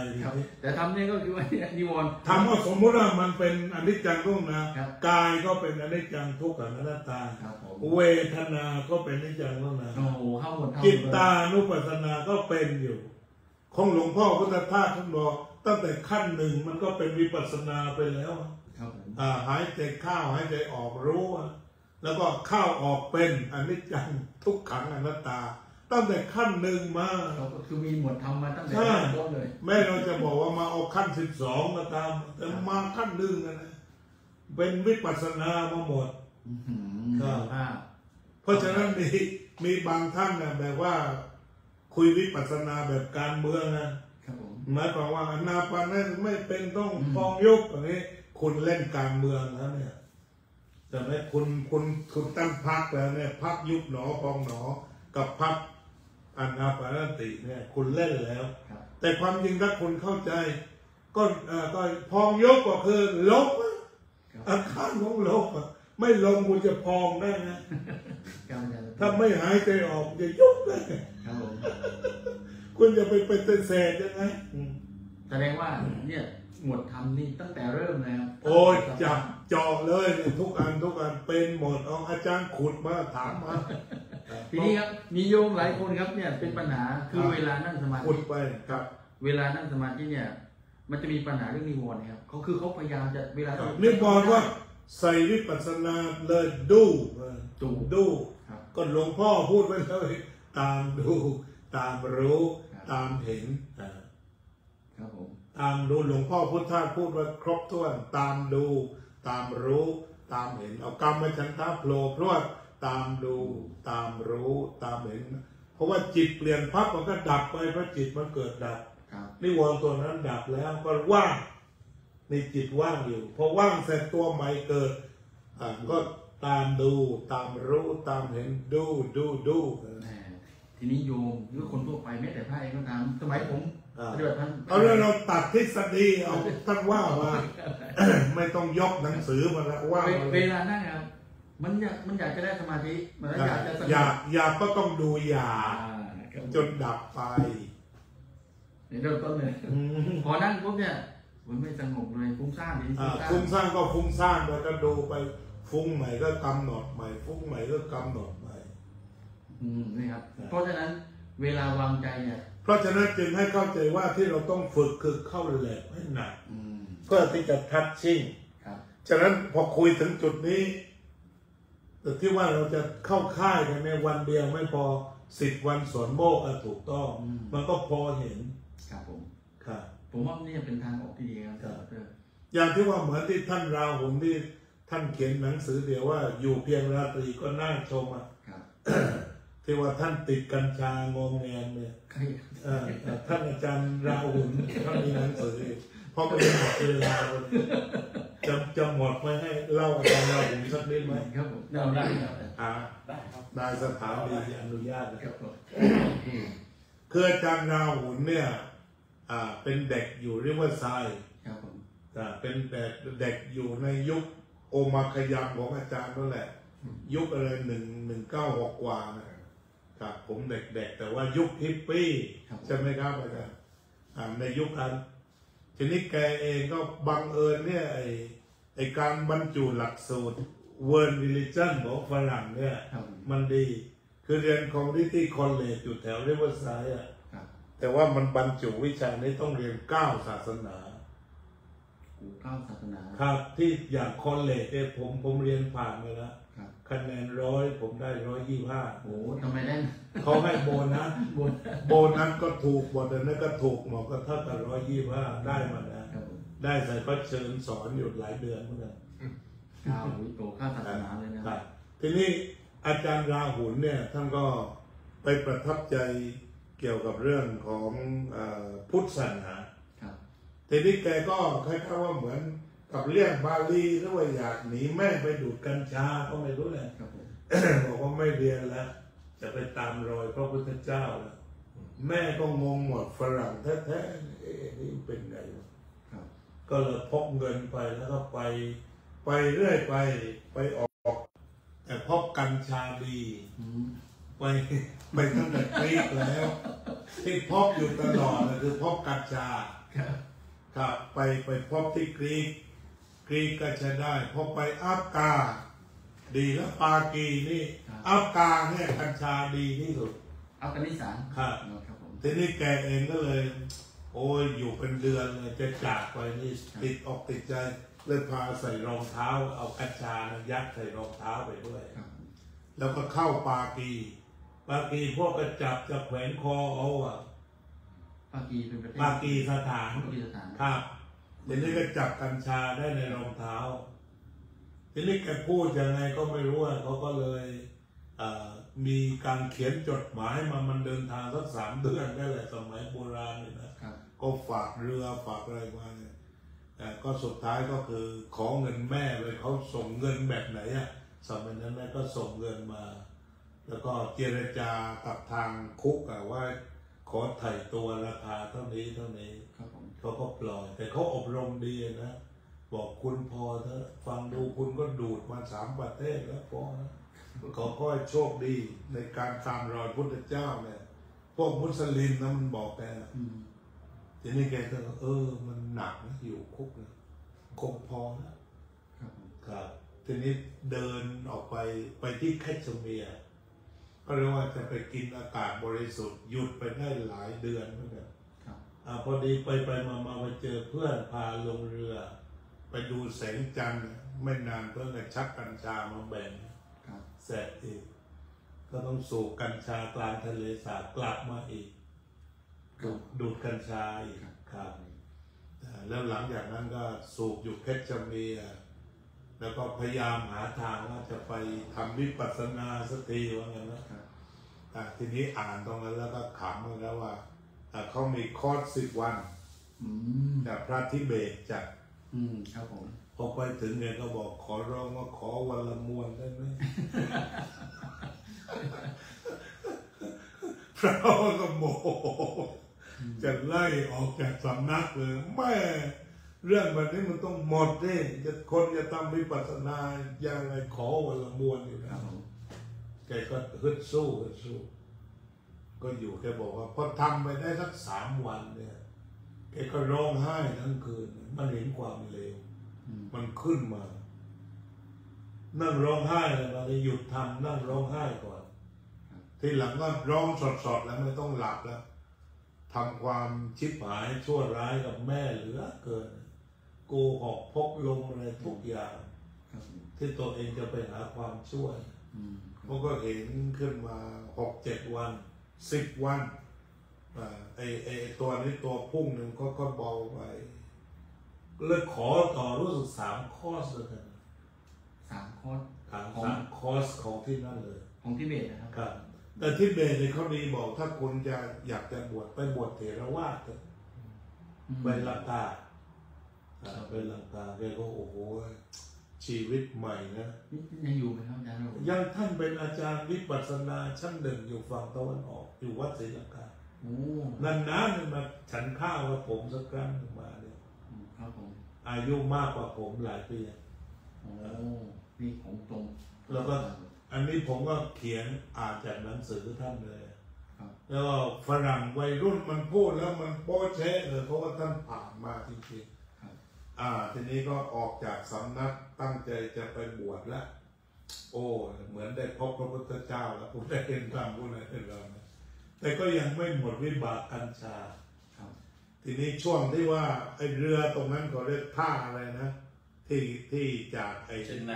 A: แต่ทำเนี่ยก็คือว่านิวรณ์
B: ทำว่าสมมติว่ามันเป็นอนิจจังทุกขังกายก็เป็นอนิจจังทุกขังอนัตตาเวทนาก็เป็นอนิจจังทุกขังจิตตานุปัสสนาก็เป็นอยู่ของหลวงพ่อพุทธทาสท่านบอกตั้งแต่ขั้น1มันก็เป็นวิปัสสนาไปแล้วหายใจเข้าหายใจออกรู้แล้วก็เข้าออกเป็นอนิจจังทุกขังอนัตตาตั้งแต่ขั้น1มา
A: ก็คือมีหมวดธรรมมาตั้งแต่ต้นเลย
B: แม่เราจะบอกว่ามาเอาขั้น12มาตามแต่มาขั้น1นะเป็นวิปัสสนามาหมดเพราะฉะนั้นมีบางท่านนะแบบว่าคุยวิปัสสนาแบบการเมืองนะหมายความว่าอานาปานไม่เป็นต้องพองยกอย่างนี้คุณเล่นการเมืองแล้วเนี่ยแต่ไม่คุณตั้งพรรคแล้วเนี่ยพรรคยุบหนอพองหนอกับพรรคอานาปานสติเนี่ยคุณเล่นแล้วแต่ความจริงถ้าคุณเข้าใจก็พองยกก็คือลบอาการของลบไม่ลงคุณจะพองได้นะถ้าไม่หายใจออกจะยุบได้คุณจะไปเป็นเศษยังไง
A: แสดงว่าเนี่ยหมวดธรรมนี่ตั้งแต่เริ่มแล้ว
B: โอ้ยจับจ่อเลยทุกอันเป็นหมดเอาอาจารย์ขุดมาถามมา
A: ทีนี้ครับมีโยมหลายคนครับเนี่ยเป็นปัญหาคือเวลานั่งสมาธิ
B: ขุดไปครับ
A: เวลานั่งสมาธิเนี่ยมันจะมีปัญหาเรื่องนิวรณ์ครับเขาพยายามจะเวลา
B: นิวรณ์ว่าใส่วิปัสสนาเลยดูก็หลวงพ่อพูดไว้เลยตามดูตามรู้ตามเห็น
A: ครับผม
B: ตามดูหลวงพ่อพุทธทาสพูดว่าครบถ้วนตามดูตามรู้ตามเห็นเอากรรมฉันทะโผล่พรวดตามดูตามรู้ตามเห็นเพราะว่าจิตเปลี่ยนพับมันก็ดับไปเพราะจิตมันเกิดดับนิวรณ์ตัวนั้นดับแล้วก็ว่างในจิตว่างอยู่พอว่างเสร็จตัวใหม่เกิดก็ตามดูตามรู้ตามเห็นดู
A: ทีนี้โยมหรือคนทั่วไปแม้แต่พระเองก็ตามสมัยผมปฏิบัติท่าน
B: เอาเราตัดทฤษฎีเอาท่านว่าไม่ต้องยกหนังสือมาแล้วว่า
A: เวลานั่งครับ มันอยากจะได้สมาธิมันอยากจะสงบ
B: อยากก็ต้องดูอยากจนดับไป
A: ในเริ่มต้นเลยพอนั่งปุ๊บเนี่ยมันไม่สงบเลยฟุ้งซ่าน
B: ฟุ้งซ่านก็ฟุ้งซ่านแล้วก็ดูไปฟุ้งใหม่ก็กำหนดใหม่ฟุ้งใหม่ก็กำหนดใหม่
A: นี่ครับเพราะฉะนั้นเวลาวางใจเนี่ย
B: เพราะฉะนั้นจึงให้เข้าใจว่าที่เราต้องฝึกคือเข้าแหลกให้หนักเพื่อที่จะทัชชิ่งฉะนั้นพอคุยถึงจุดนี้แต่ที่ว่าเราจะเข้าค่ายกันในวันเดียวไม่พอ10 วันสวนโมกข์ถูกต้องมันก็พอเห็น
A: ครับผม
B: ครับ
A: ผมว่านี่เป็นทางออกที่ดีครับ
B: อย่างที่ว่าเหมือนที่ท่านราหุลที่ท่านเขียนหนังสือเดียวว่าอยู่เพียงราตรีก็น่าชมที่ว่าท่านติดกัญชางงแงนเนี่ยท่านอาจารย์ราหุลท่านมีหนังสือเพราะมันหมดเวลาจะหมดไม่ให้เล่าอาจารย์ราหุลสักนิดไหม
A: ครับผมได้ครับ
B: ได้ครับได้สถานดีอนุญาตนะครับคืออาจารย์ราหุลเนี่ยเป็นเด็กอยู่ริเวอร์ไซด์
A: ครับผม
B: เป็นเด็กอยู่ในยุคโอมาคยามของอาจารย์นั่นแหละยุคอะไร1196กว่านะครับผมเด็กๆแต่ว่ายุคฮิปปี้ใช่ไหมครับอาจารย์ในยุคนั้นทีนี้แกเองก็บังเอิญเนี่ยไอการบรรจุหลักสูตร World Religion ของฝรั่งเนี่ยมันดีคือเรียน Community College อยู่แถวริเวอร์ไซด์แต่ว่ามันบรรจุวิชานี้ต้องเรียน9 ศาสนา
A: 9 ศาสนา
B: ครับที่อย่างคอลเลจเนี่ยผมเรียนผ่านมาแล้วคะแนน100ผมได้125
A: โอ้ทำไมได้
B: เขาให้โบนัสก็ถูกบทนั้นก็ถูกหมอก็เท่ากับ125ได้มาแล้วได้ใส่พัดเชิญสอนอยู่หลายเดือนเหมือนกัน
A: 9 ศาสนาเลยนะ
B: ทีนี้อาจารย์ราหุลเนี่ยท่านก็ไปประทับใจเกี่ยวกับเรื่องของพุทธศาสนาทีนี้แกก็คล้ายๆว่าเหมือนกับเรื่องบาลีหรือว่าอยากหนีแม่ไปดูดกัญชาก็ไม่รู้เลยบอกว่าไม่เรียนแล้วจะไปตามรอยพระพุทธเจ้าแล้วแม่ก็งงหมดฝรั่งแท้ๆนี่เป็นไงก็เลยพกเงินไปแล้วก็ไปเรื่อยไปออกแต่พบกัญชาดีไปตั้งแต่กรีกแล้วที่พบอยู่ตลอดเลยคือพบกัญชาครับไปพบที่กรีกก็จะได้พบไปอัฟกาดีแล้วปากีนี่อัฟกาเนี่ยกัญชาดีที่สุด
A: อัฟกานิสถาน
B: ครับทีนี้แกเองก็เลยโอ้ยอยู่เป็นเดือนเลยจะจากไปนี่ติดอกติดใจเลยพาใส่รองเท้าเอากัญชายัดใส่รองเท้าไปด้วยแล้วก็เข้าปากีพวกก็จับจะแขวนคอเอา
A: ปากีเป็นประเทศ
B: ปากีสถานครับทีนี้ก็จับกัญชาได้ในรองเท้าทีนี้แกพูดยังไงก็ไม่รู้เขาก็เลยมีการเขียนจดหมายมันเดินทางสัก3 เดือนได้แหละสมัยโบราณนี่นะก็ฝากเรือฝากอะไรมาเนี่ยก็สุดท้ายก็คือขอเงินแม่เลยเขาส่งเงินแบบไหนสมัยนั้นแม่ก็ส่งเงินมาแล้วก็เจรจากับทางคุกว่าขอไถ่ตัวราคาเท่านี้เขาก็ปล่อยแต่เขาอบรมดีนะบอกคุณพอถ้าฟังดูคุณก็ดูดมา3 ประเทศแล้วพอนะขอให้โชคดีในการตามรอยพุทธเจ้าเนี่ยพวกมุสลิมนะมันบอกแกทีนี้แกก็มันหนักนะอยู่คุกนะคงพอนะครับทีนี้เดินออกไปที่แคชเมียร์ก็เรียกว่าจะไปกินอากาศบริสุทธิ์หยุดไปได้หลายเดือนเหมือนกันพอดีไปมาเจอเพื่อนพาลงเรือไปดูแสงจันทร์ไม่นานเพื่อนก็ชักกัญชามาแบ่งแสบอีกก็ต้องสูบกัญชากลางทะเลสาบกลับมาอีกดูดกัญชาอีกครับแล้วหลังจากนั้นก็สูบอยู่เพชรเมียร์แล้วก็พยายามหาทางว่าจะไปทำวิปัสสนาสักทีว่าไงนะทีนี้อ่านตรงนั้นแล้วก็ขำมาแล้วว่าเขามีคอร์ส10 วันแต่พระทิเบตจัด
A: ครับผม
B: พอไปถึงเนี่ยก็บอกขอร้องว่าขอวันละมวนได้ไหม พระก็โมจะไล่ออกจากสำนักเลยแม่ เรื่องแบบนี้มันต้องหมดดิคนจะทำวิปัสสนาอย่างไรขอวันละมวนอยู่นะแกก็ฮึดสู้ก็อยู่แกบอกว่าพอทำไปได้สัก3 วันเนี่ยแกก็ร้องไห้ทั้งคืนมันเห็นความเลวมันขึ้นมานั่งร้องไห้เลยมาเลยหยุดทำนั่งร้องไห้ก่อนทีหลังก็ร้องสดๆแล้วไม่ต้องหลับแล้วทำความชิบหายชั่วร้ายกับแม่เหลือเกินโกหกพกลงอะไรทุกอย่างที่ตัวเองจะไปหาความช่วยมันก็เห็นขึ้นมา6-7 วัน10 วันไอตัวนี้ตัวพุ่งหนึ่งก็เบาไปเลยขอต่อรู้สึก3 คอร์สเลยกัน
A: 3 คอร์ส
B: 3 คอร์สของที่นั่นเลย
A: ของทิเบตนะครับ
B: แต่ทิเบตเนี่ยเขาดีบอกถ้าคุณจะอยากจะบวชไปบวชเถรวาทไปลังกาแกก็โอ้โหชีวิตใหม่นะ
A: ยังอยู่ไหมครับอาจารย์
B: ยังท่านเป็นอาจารย์วิปัสสนาชั้น 1อยู่ฝั่งตะวันออกอยู่วัดศรีลังกานานๆมาฉันข้าวกับผมสักครั้งมาเนี่ย
A: ครับผม
B: อายุมากกว่าผมหลายปี
A: นี่ของตรง
B: แล้วก็อันนี้ผมก็เขียนอ่านจากหนังสือท่านเลยแล้วก็ฝรั่งวัยรุ่นมันพูดแล้วมันโป๊ะเช๊ะเลยเพราะว่าท่านผ่านมาจริงๆทีนี้ก็ออกจากสำนักตั้งใจจะไปบวชแล้วโอ้เหมือนได้พบพระพุทธเจ้าแล้วผมได้เห็นธรรมผู้นั้นเป็นเราแต่ก็ยังไม่หมดวิบากกัญชาทีนี้ช่วงที่ว่าไอเรือตรงนั้นเขาเรียกท่าอะไรนะที่จากไอ
C: เชนไน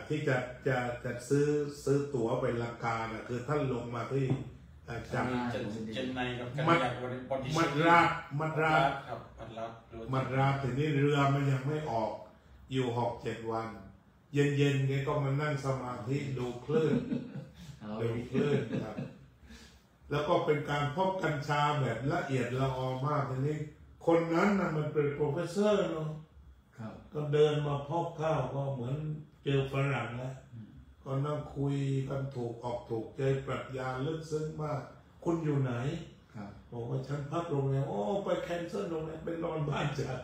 B: ที่จะซื้อตั๋วไปลังกาเนี่ยคือท่านลงมาที่จาก
C: เชนไนกับ
B: มัดราทีนี้เรือมันยังไม่ออกอยู่6-7 วันเย็นๆแกก็มานั่งสมาธิดูคลื่นครับแล้วก็เป็นการพบกัญชาแบบละเอียดละออมากทีนี้คนนั้นนะมันเป็นโปรเฟสเซอร์เนาะก็เดินมาพบข้าวก็เหมือนเจอฝรั่งแล้วก็นั่งคุยกันถูกใจปรัชญาลึกซึ้งมากคุณอยู่ไหนบอกว่าฉันพักโรงแรมโอ้ไปแคนเซิลโรงแรมเป็นนอนบ้านฉัน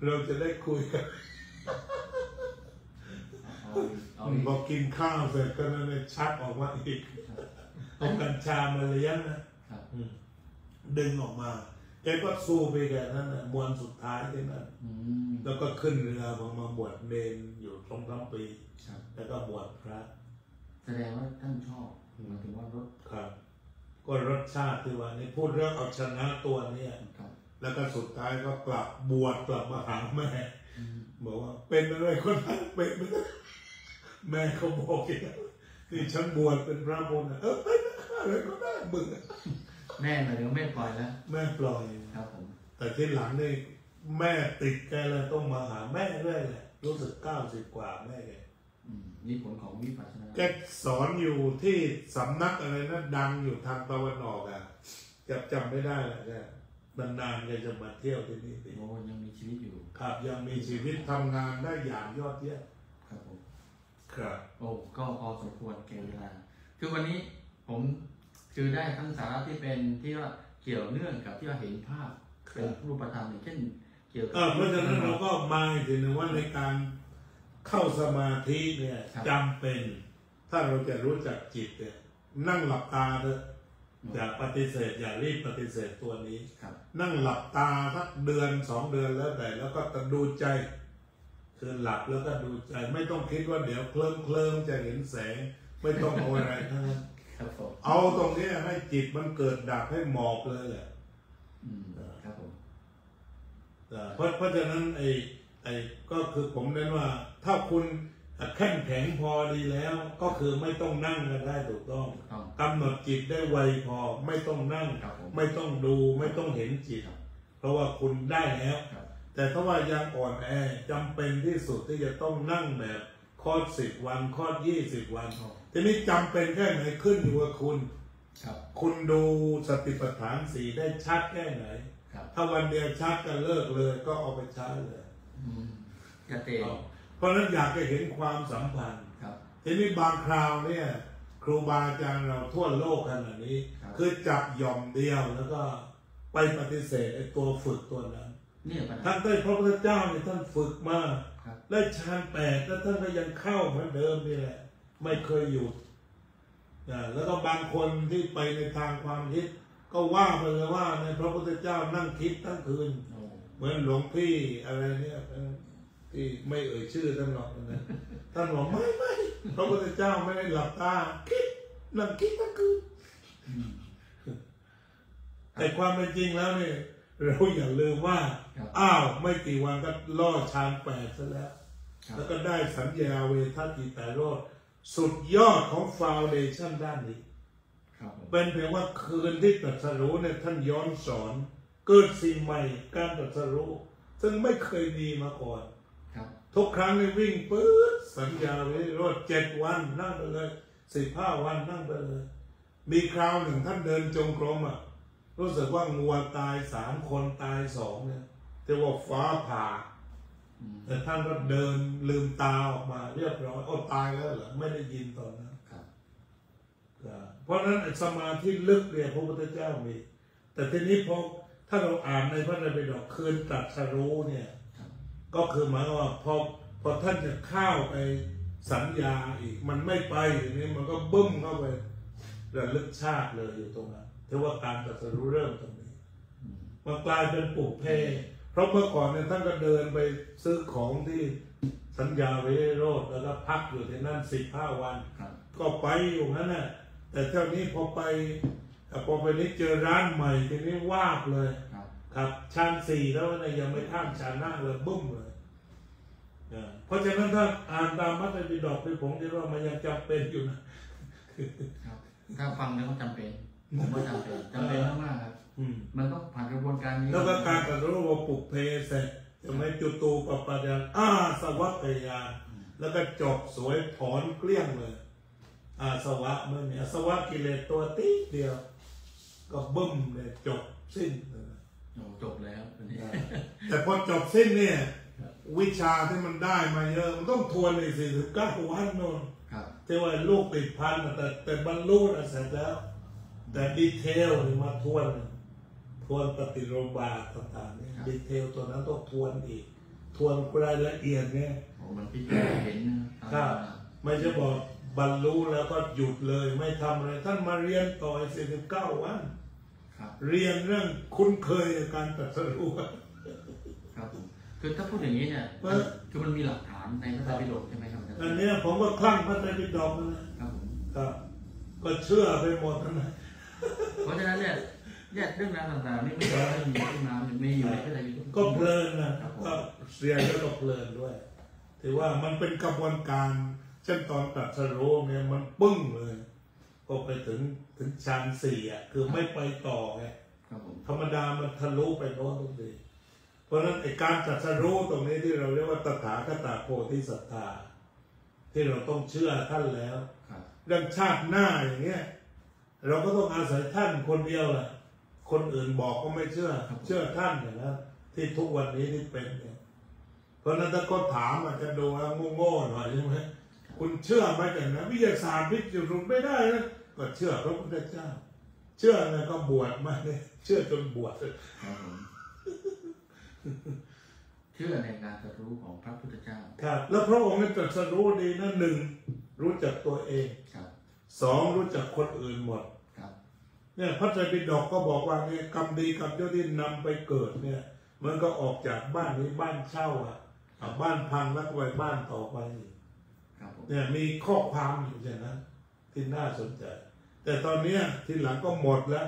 B: เราจะได้คุยกันบอกกินข้าวเสร็จก็นั่นเลยชักออกมาอีกเอากัญชามาเลี้ยงนะดึงออกมาแกก็สู้ไปแกนั้นนะมวนสุดท้ายที่นั่นแล้วก็ขึ้นเรือมาบวชเนรอยู่2-3 ปีแล้วก็บวชพระ
A: แสดงว่าท่านชอบหมายถึงว่ารส
B: ครับก็รสชาติที่ว่านี่พูดเรื่องเอาชนะตัวนี้แล้วก็สุดท้ายก็กลับบวชกลับมาหาแม่บอกว่าเป็นอะไรคนนั้นเป็นแม่เขาบอกที่ฉันบวชเป็นพระโมนะเป็นอะไรก็ได้มึง
A: แม่หมายถึงแม่ปล่อยแล้ว
B: แม่ปล่อย
A: ครับผม
B: แต่ที่หลังนี่แม่ติดแกเลยต้องมาหาแม่เรื่อยเลยรู้สึก90 กว่าแม่แก
A: นี่ผลของวิปัสสนา
B: แกสอนอยู่ที่สำนักอะไรนะดังอยู่ทางตะวันออกจำไม่ได้แหละแกนานๆแกจะมาเที่ยวที่นี่
A: โอ้ยังมีชีวิตอยู่
B: ครับยังมีชีวิตทำงานได้อย่างยอดเยี่ยม
A: ครับผม
B: ครับ
A: โอ้ก็พอสมควรแก่เวลาคือวันนี้ผมคือได้ทั้งสาระที่เป็นที่ว่าเกี่ยวเนื่องกับที่ว่าเห็นภาพเป็นรูปธรรมอย่างเช่นเกี่ยวกับ
B: เพราะฉะนั้นเราก็มาถึงว่าในการเข้าสมาธิเนี่ยจำเป็นถ้าเราจะรู้จักจิตเนี่ยนั่งหลับตาเถอะอย่าปฏิเสธอย่ารีบปฏิเสธตัวนี้นั่งหลับตาสักเดือน2 เดือนแล้วแต่แล้วก็ดูใจคือหลับแล้วก็ดูใจไม่ต้องคิดว่าเดี๋ยวเคลิ้มจะเห็นแสงไม่ต้องเอาอะไรทั้งนั้นเอาตรงนี้ให้จิตมันเกิดดับให้หมอบเลยแหละ
A: ครับผม
B: เพราะฉะนั้นไอ้ก็คือผมเน้นว่าถ้าคุณเข้มแข็งพอดีแล้วก็คือไม่ต้องนั่งกันได้ถูกต้องกำหนดจิตได้ไวพอไม่ต้องนั่งไม่ต้องดูไม่ต้องเห็นจิตเพราะว่าคุณได้แล้วแต่ถ้าว่ายังอ่อนแอจำเป็นที่สุดที่จะต้องนั่งแบบคอร์ส10 วันคอร์ส20 วันทีนี้จำเป็นแค่ไหนขึ้นอยู่กับคุณดูสติปัฏฐาน4ได้ชัดแค่ไหนถ้าวันเดียวชัดก็เลิกเลยก็เอาไปใช้เลยเพราะนั้นอยากจะเห็นความสัมพันธ์ทีนี้บางคราวเนี่ยครูบาอาจารย์เราทั่วโลกขนาดนี้คือจับหย่อมเดียวแล้วก็ไปปฏิเสธไอ้ตัวฝึกตัวนั้น
A: เนี่ยปัญหา
B: ท่านได้พระพุทธเจ้าเนี่ยท่านฝึกมา
A: ครับ
B: ได้ฌาน8แล้วท่านก็ยังเข้าเหมือนเดิมนี่แหละไม่เคยหยุดแล้วก็บางคนที่ไปในทางความคิดก็ว่าไปเลยว่าในพระพุทธเจ้านั่งคิดทั้งคืนเหมือนหลวงพี่อะไรเนี่ยที่ไม่เอ่ยชื่อท่านหรอกนะท่านบอกไม่พระพุทธเจ้าไม่ได้หลับตาคิดนั่งคิดทั้งคืนแต่ความเป็นจริงแล้วเนี่ยเราอย่าลืมว่าอ้าวไม่กี่วันก็ล่อฌาน8ซะแล้วแล้วก็ได้สัญญาเวทัติไตรโรจน์สุดยอดของฟาวเดชั่นด้านนี้เป็นเพียงว่าคืนที่ตรัสรู้เนี่ยท่านย้อนสอนเกิดสิ่งใหม่การตรัสรู้ซึ่งไม่เคยมีมาก่อนทุกครั้งในวิ่งปื๊ดสัญญาเวทัติไตรโรจน์7 วันนั่งไปเลย15 วันนั่งไปเลยมีคราวหนึ่งท่านเดินจงกรมรู้สึกว่างัวตาย3 คนตาย2เนี่ยแต่ว่าฟ้าผ่าแต่ท่านก็เดินลืมตาออกมาเรียบร้อยตายแล้วเหรอไม่ได้ยินตอนนั้นเพราะฉะนั้นสมาธิลึกเนี่ยพระพุทธเจ้ามีแต่ทีนี้พอถ้าเราอ่านในพระไตรปิฎกคืนตรัสรู้เนี่ยก็คือหมายว่าพอท่านจะเข้าไปสัญญาอีกมันไม่ไปอย่างนี้มันก็บึ้มเข้าไประลึกชาติเลยอยู่ตรงนั้นถือว่าการตรัสรู้เริ่มตรงนี้มันกลายเป็นปุพเพเพราะเมื่อก่อนเนี่ยท่านก็เดินไปซื้อของที่สัญญาเวโรธแล้วก็พักอยู่ที่นั่น15 วันก็ไปอยู่นั่นน่ะแต่เท่านี้พอไปนี้เจอร้านใหม่ทีนี้ว่าบเลยครับชั้น4แล้วนะยังไม่ข้ามชั้นหน้าเลยบึ้มเลยเพราะฉะนั้นถ้าอ่านตามพระไตรปิฎกที่ผมคิดว่ามันยังจำเป็นอยู่นะ
A: ถ้าฟังแล้วก็จำเป็นผมว่าจำเป็นมากๆครับมันต้องผ่านกระบวนการนี้
B: แล้วก็การตรัสรู้ว่าปุพเพเสร็จจะไม่จุตูปปัฏฐานสวัคยานแล้วก็จบสวยถอนเกลี้ยงเลยสวะไม่มีสวะกิเลสตัวติ๊กเดียวก็บึ้มเลยจบสิ้น
A: จบแล้ว
B: แต่พอจบสิ้นเนี่ยวิชาที่มันได้มาเยอะมันต้องทวนอีก49 วันโน่นที่ว่าลูกติดพันแต่บรรลุเสร็จแล้วแต่ดีเทลมาทวนปฏิโลมบาทต่างๆเนี่ยดีเทลตัวนั้นต้องทวนอีกทวนรายละเอียดเนี่ย
A: มันพิจารณาเห็น
B: นะครับไม่จะบอกบรรลุแล้วก็หยุดเลยไม่ทำอะไรท่านมาเรียนต่อ49 วันเรียนเรื่องคุ้นเคยในการตรัสรู้
A: ครับคือถ้าพูดอย่างนี้เนี่ยคือมันมีหลักฐานในพระไตรปิฎกใช่ไหมครับ
B: อันนี้ผมก็คลั่งพระไตรปิฎกนะครับก็เชื่อไปหมดนะ
A: เพราะฉะนั้นเนี่ยเรื่องราวต่างๆนี่ไม่ใช่มีขึ้นมาไม่อยู่ในพระไตรปิฎก
B: ก็เพลินนะก็เรียนแล้วก็เพลินด้วยถือว่ามันเป็นกระบวนการเช่นตอนตรัสรู้เนี่ยมันปึ้งเลยก็ไปถึงฌาน4คือไม่ไปต่อไงธรรมดามันทะลุไปโน้นทุกทีเพราะฉะนั้นไอ้การตรัสรู้ตรงนี้ที่เราเรียกว่าตถาคตโพธิสัตถาที่เราต้องเชื่อท่านแล้วเรื่องชาติหน้าอย่างเงี้ยเราก็ต้องอาศัยท่านคนเดียวแหละคนอื่นบอกก็ไม่เชื่อท่านอย่างนั้นที่ทุกวันนี้ที่เป็นเนี่ยเพราะนั้นถ้าก็ถามอาจจะดูโง่ๆหน่อยใช่ไหมคุณเชื่อไหมกันนะวิทยาศาสตร์พิสูจน์ไม่ได้นะก็เชื่อพระพุทธเจ้าเชื่อนะก็บวชมาเนี่ยเชื่อจนบวช
A: เชื่อในการตรัสรู้ของพระพุทธเจ้า
B: ครับแล้วพระองค์ตรัสรู้ดีนะ1รู้จักตัวเอง2รู้จักคนอื่นหมดเนี่ยพระไตรปิฎกก็บอกว่าเนี่ยกรรมดีกรรมชั่วที่นำไปเกิดเนี่ยมันก็ออกจากบ้านนี้บ้านเช่าบ้านพังแล้วก็ไปบ้านต่อไปเนี่ยมีข้อความอยู่อย่างนั้นที่น่าสนใจแต่ตอนนี้ทีหลังก็หมดแล้ว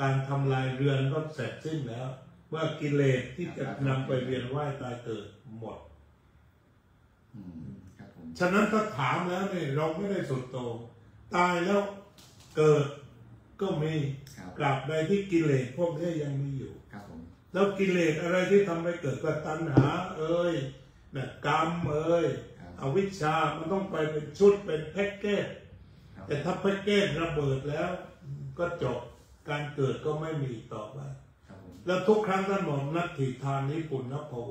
B: การทำลายเรือนก็เสร็จสิ้นแล้วเมื่อกิเลสที่จะนำไปเวียนว่ายตายเกิดหมดฉะนั้นถ้าถามแล้วเนี่ยเราไม่ได้สุดโต่งตายแล้วเกิดก็มีกลับใดที่กิเลสพวกนี้ยังมีอยู่แล้วกิเลสอะไรที่ทำให้เกิดก็ตัณหากรรมอวิชชามันต้องไปเป็นชุดเป็นแพ็กเกจแต่ถ้าแพ็กเกจระเบิดแล้วก็จบการเกิดก็ไม่มีต่อไปแล้วทุกครั้งท่านบอกนัตถิทานิปุณณภโว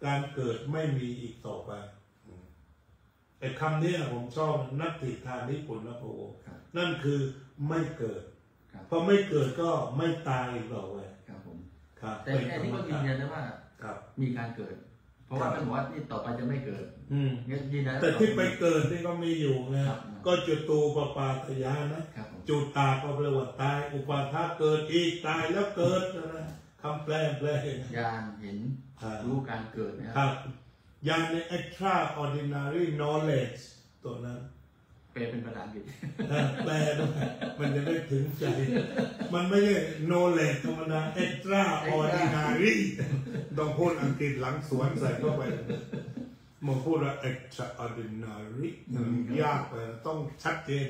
B: การเกิดไม่มีอีกต่อไปไอ้คำนี้ผมชอบนัตถิทานิปุณณภโวนั่นคือไม่เกิดพอไม่เกิดก็ไม่ตายอีกต่อไปค
A: แต่ไอ้ที่ก็ยืนยันได้ว่ามีการเกิดเพราะว่าท่านบอกว่านี่ต่อไปจะไม่เกิดยืนยัน
B: แต่ที่ไปเกิดนี่ก็มีอยู่นะก็จุตูปปาตยานะจุตาก็แปลว่าตายอุปาทาเกิดอีกตายแล้วเกิดนะคำแปล
A: ญาณเห็นรู้การเกิด
B: นะครับญาณใน extraordinary knowledge ตัวนั้น
A: แปลเป็นภาษาอังกฤษ
B: แปลมันจะได้ถึงใจมันไม่ใช่ knowledge ธรรมดา extraordinary ต้องพูดอังกฤษหลังสวนใส่เข้าไปมาพูดว่า extraordinary ยากไปต้องชัดเจน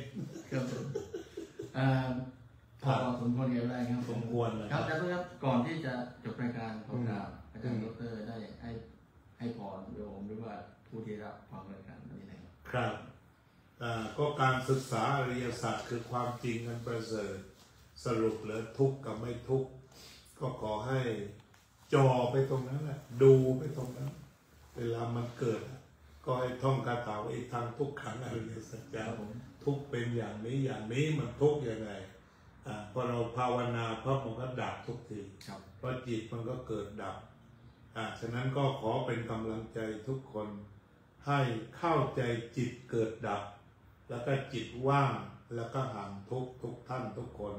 A: พอสมควรแก่เวลาครับ
B: สมควร
A: ครับอาจารย์ครับก่อนที่จะจบรายการขอกราบอาจารย์ดร.ได้ให้พรโยมหรือว่าผู้ที่รับฟังรายการนี้
B: นะครับก็การศึกษาอริยสัจคือความจริงอันประเสริฐสรุปแล้วทุกข์กับไม่ทุกข์ก็ขอให้จ่อไปตรงนั้นแหละดูไปตรงนั้นเวลามันเกิดก็ให้ท่องคาถาอีกทางทุกขังอริยสัจจะทุกเป็นอย่างนี้มันทุกยังไงพอเราภาวนาพระมันก็ดับทุกทีเพราะจิตมันก็เกิดดับฉะนั้นก็ขอเป็นกำลังใจทุกคนให้เข้าใจจิตเกิดดับแล้วก็จิตว่างแล้วก็ห่างทุกท่านทุกคน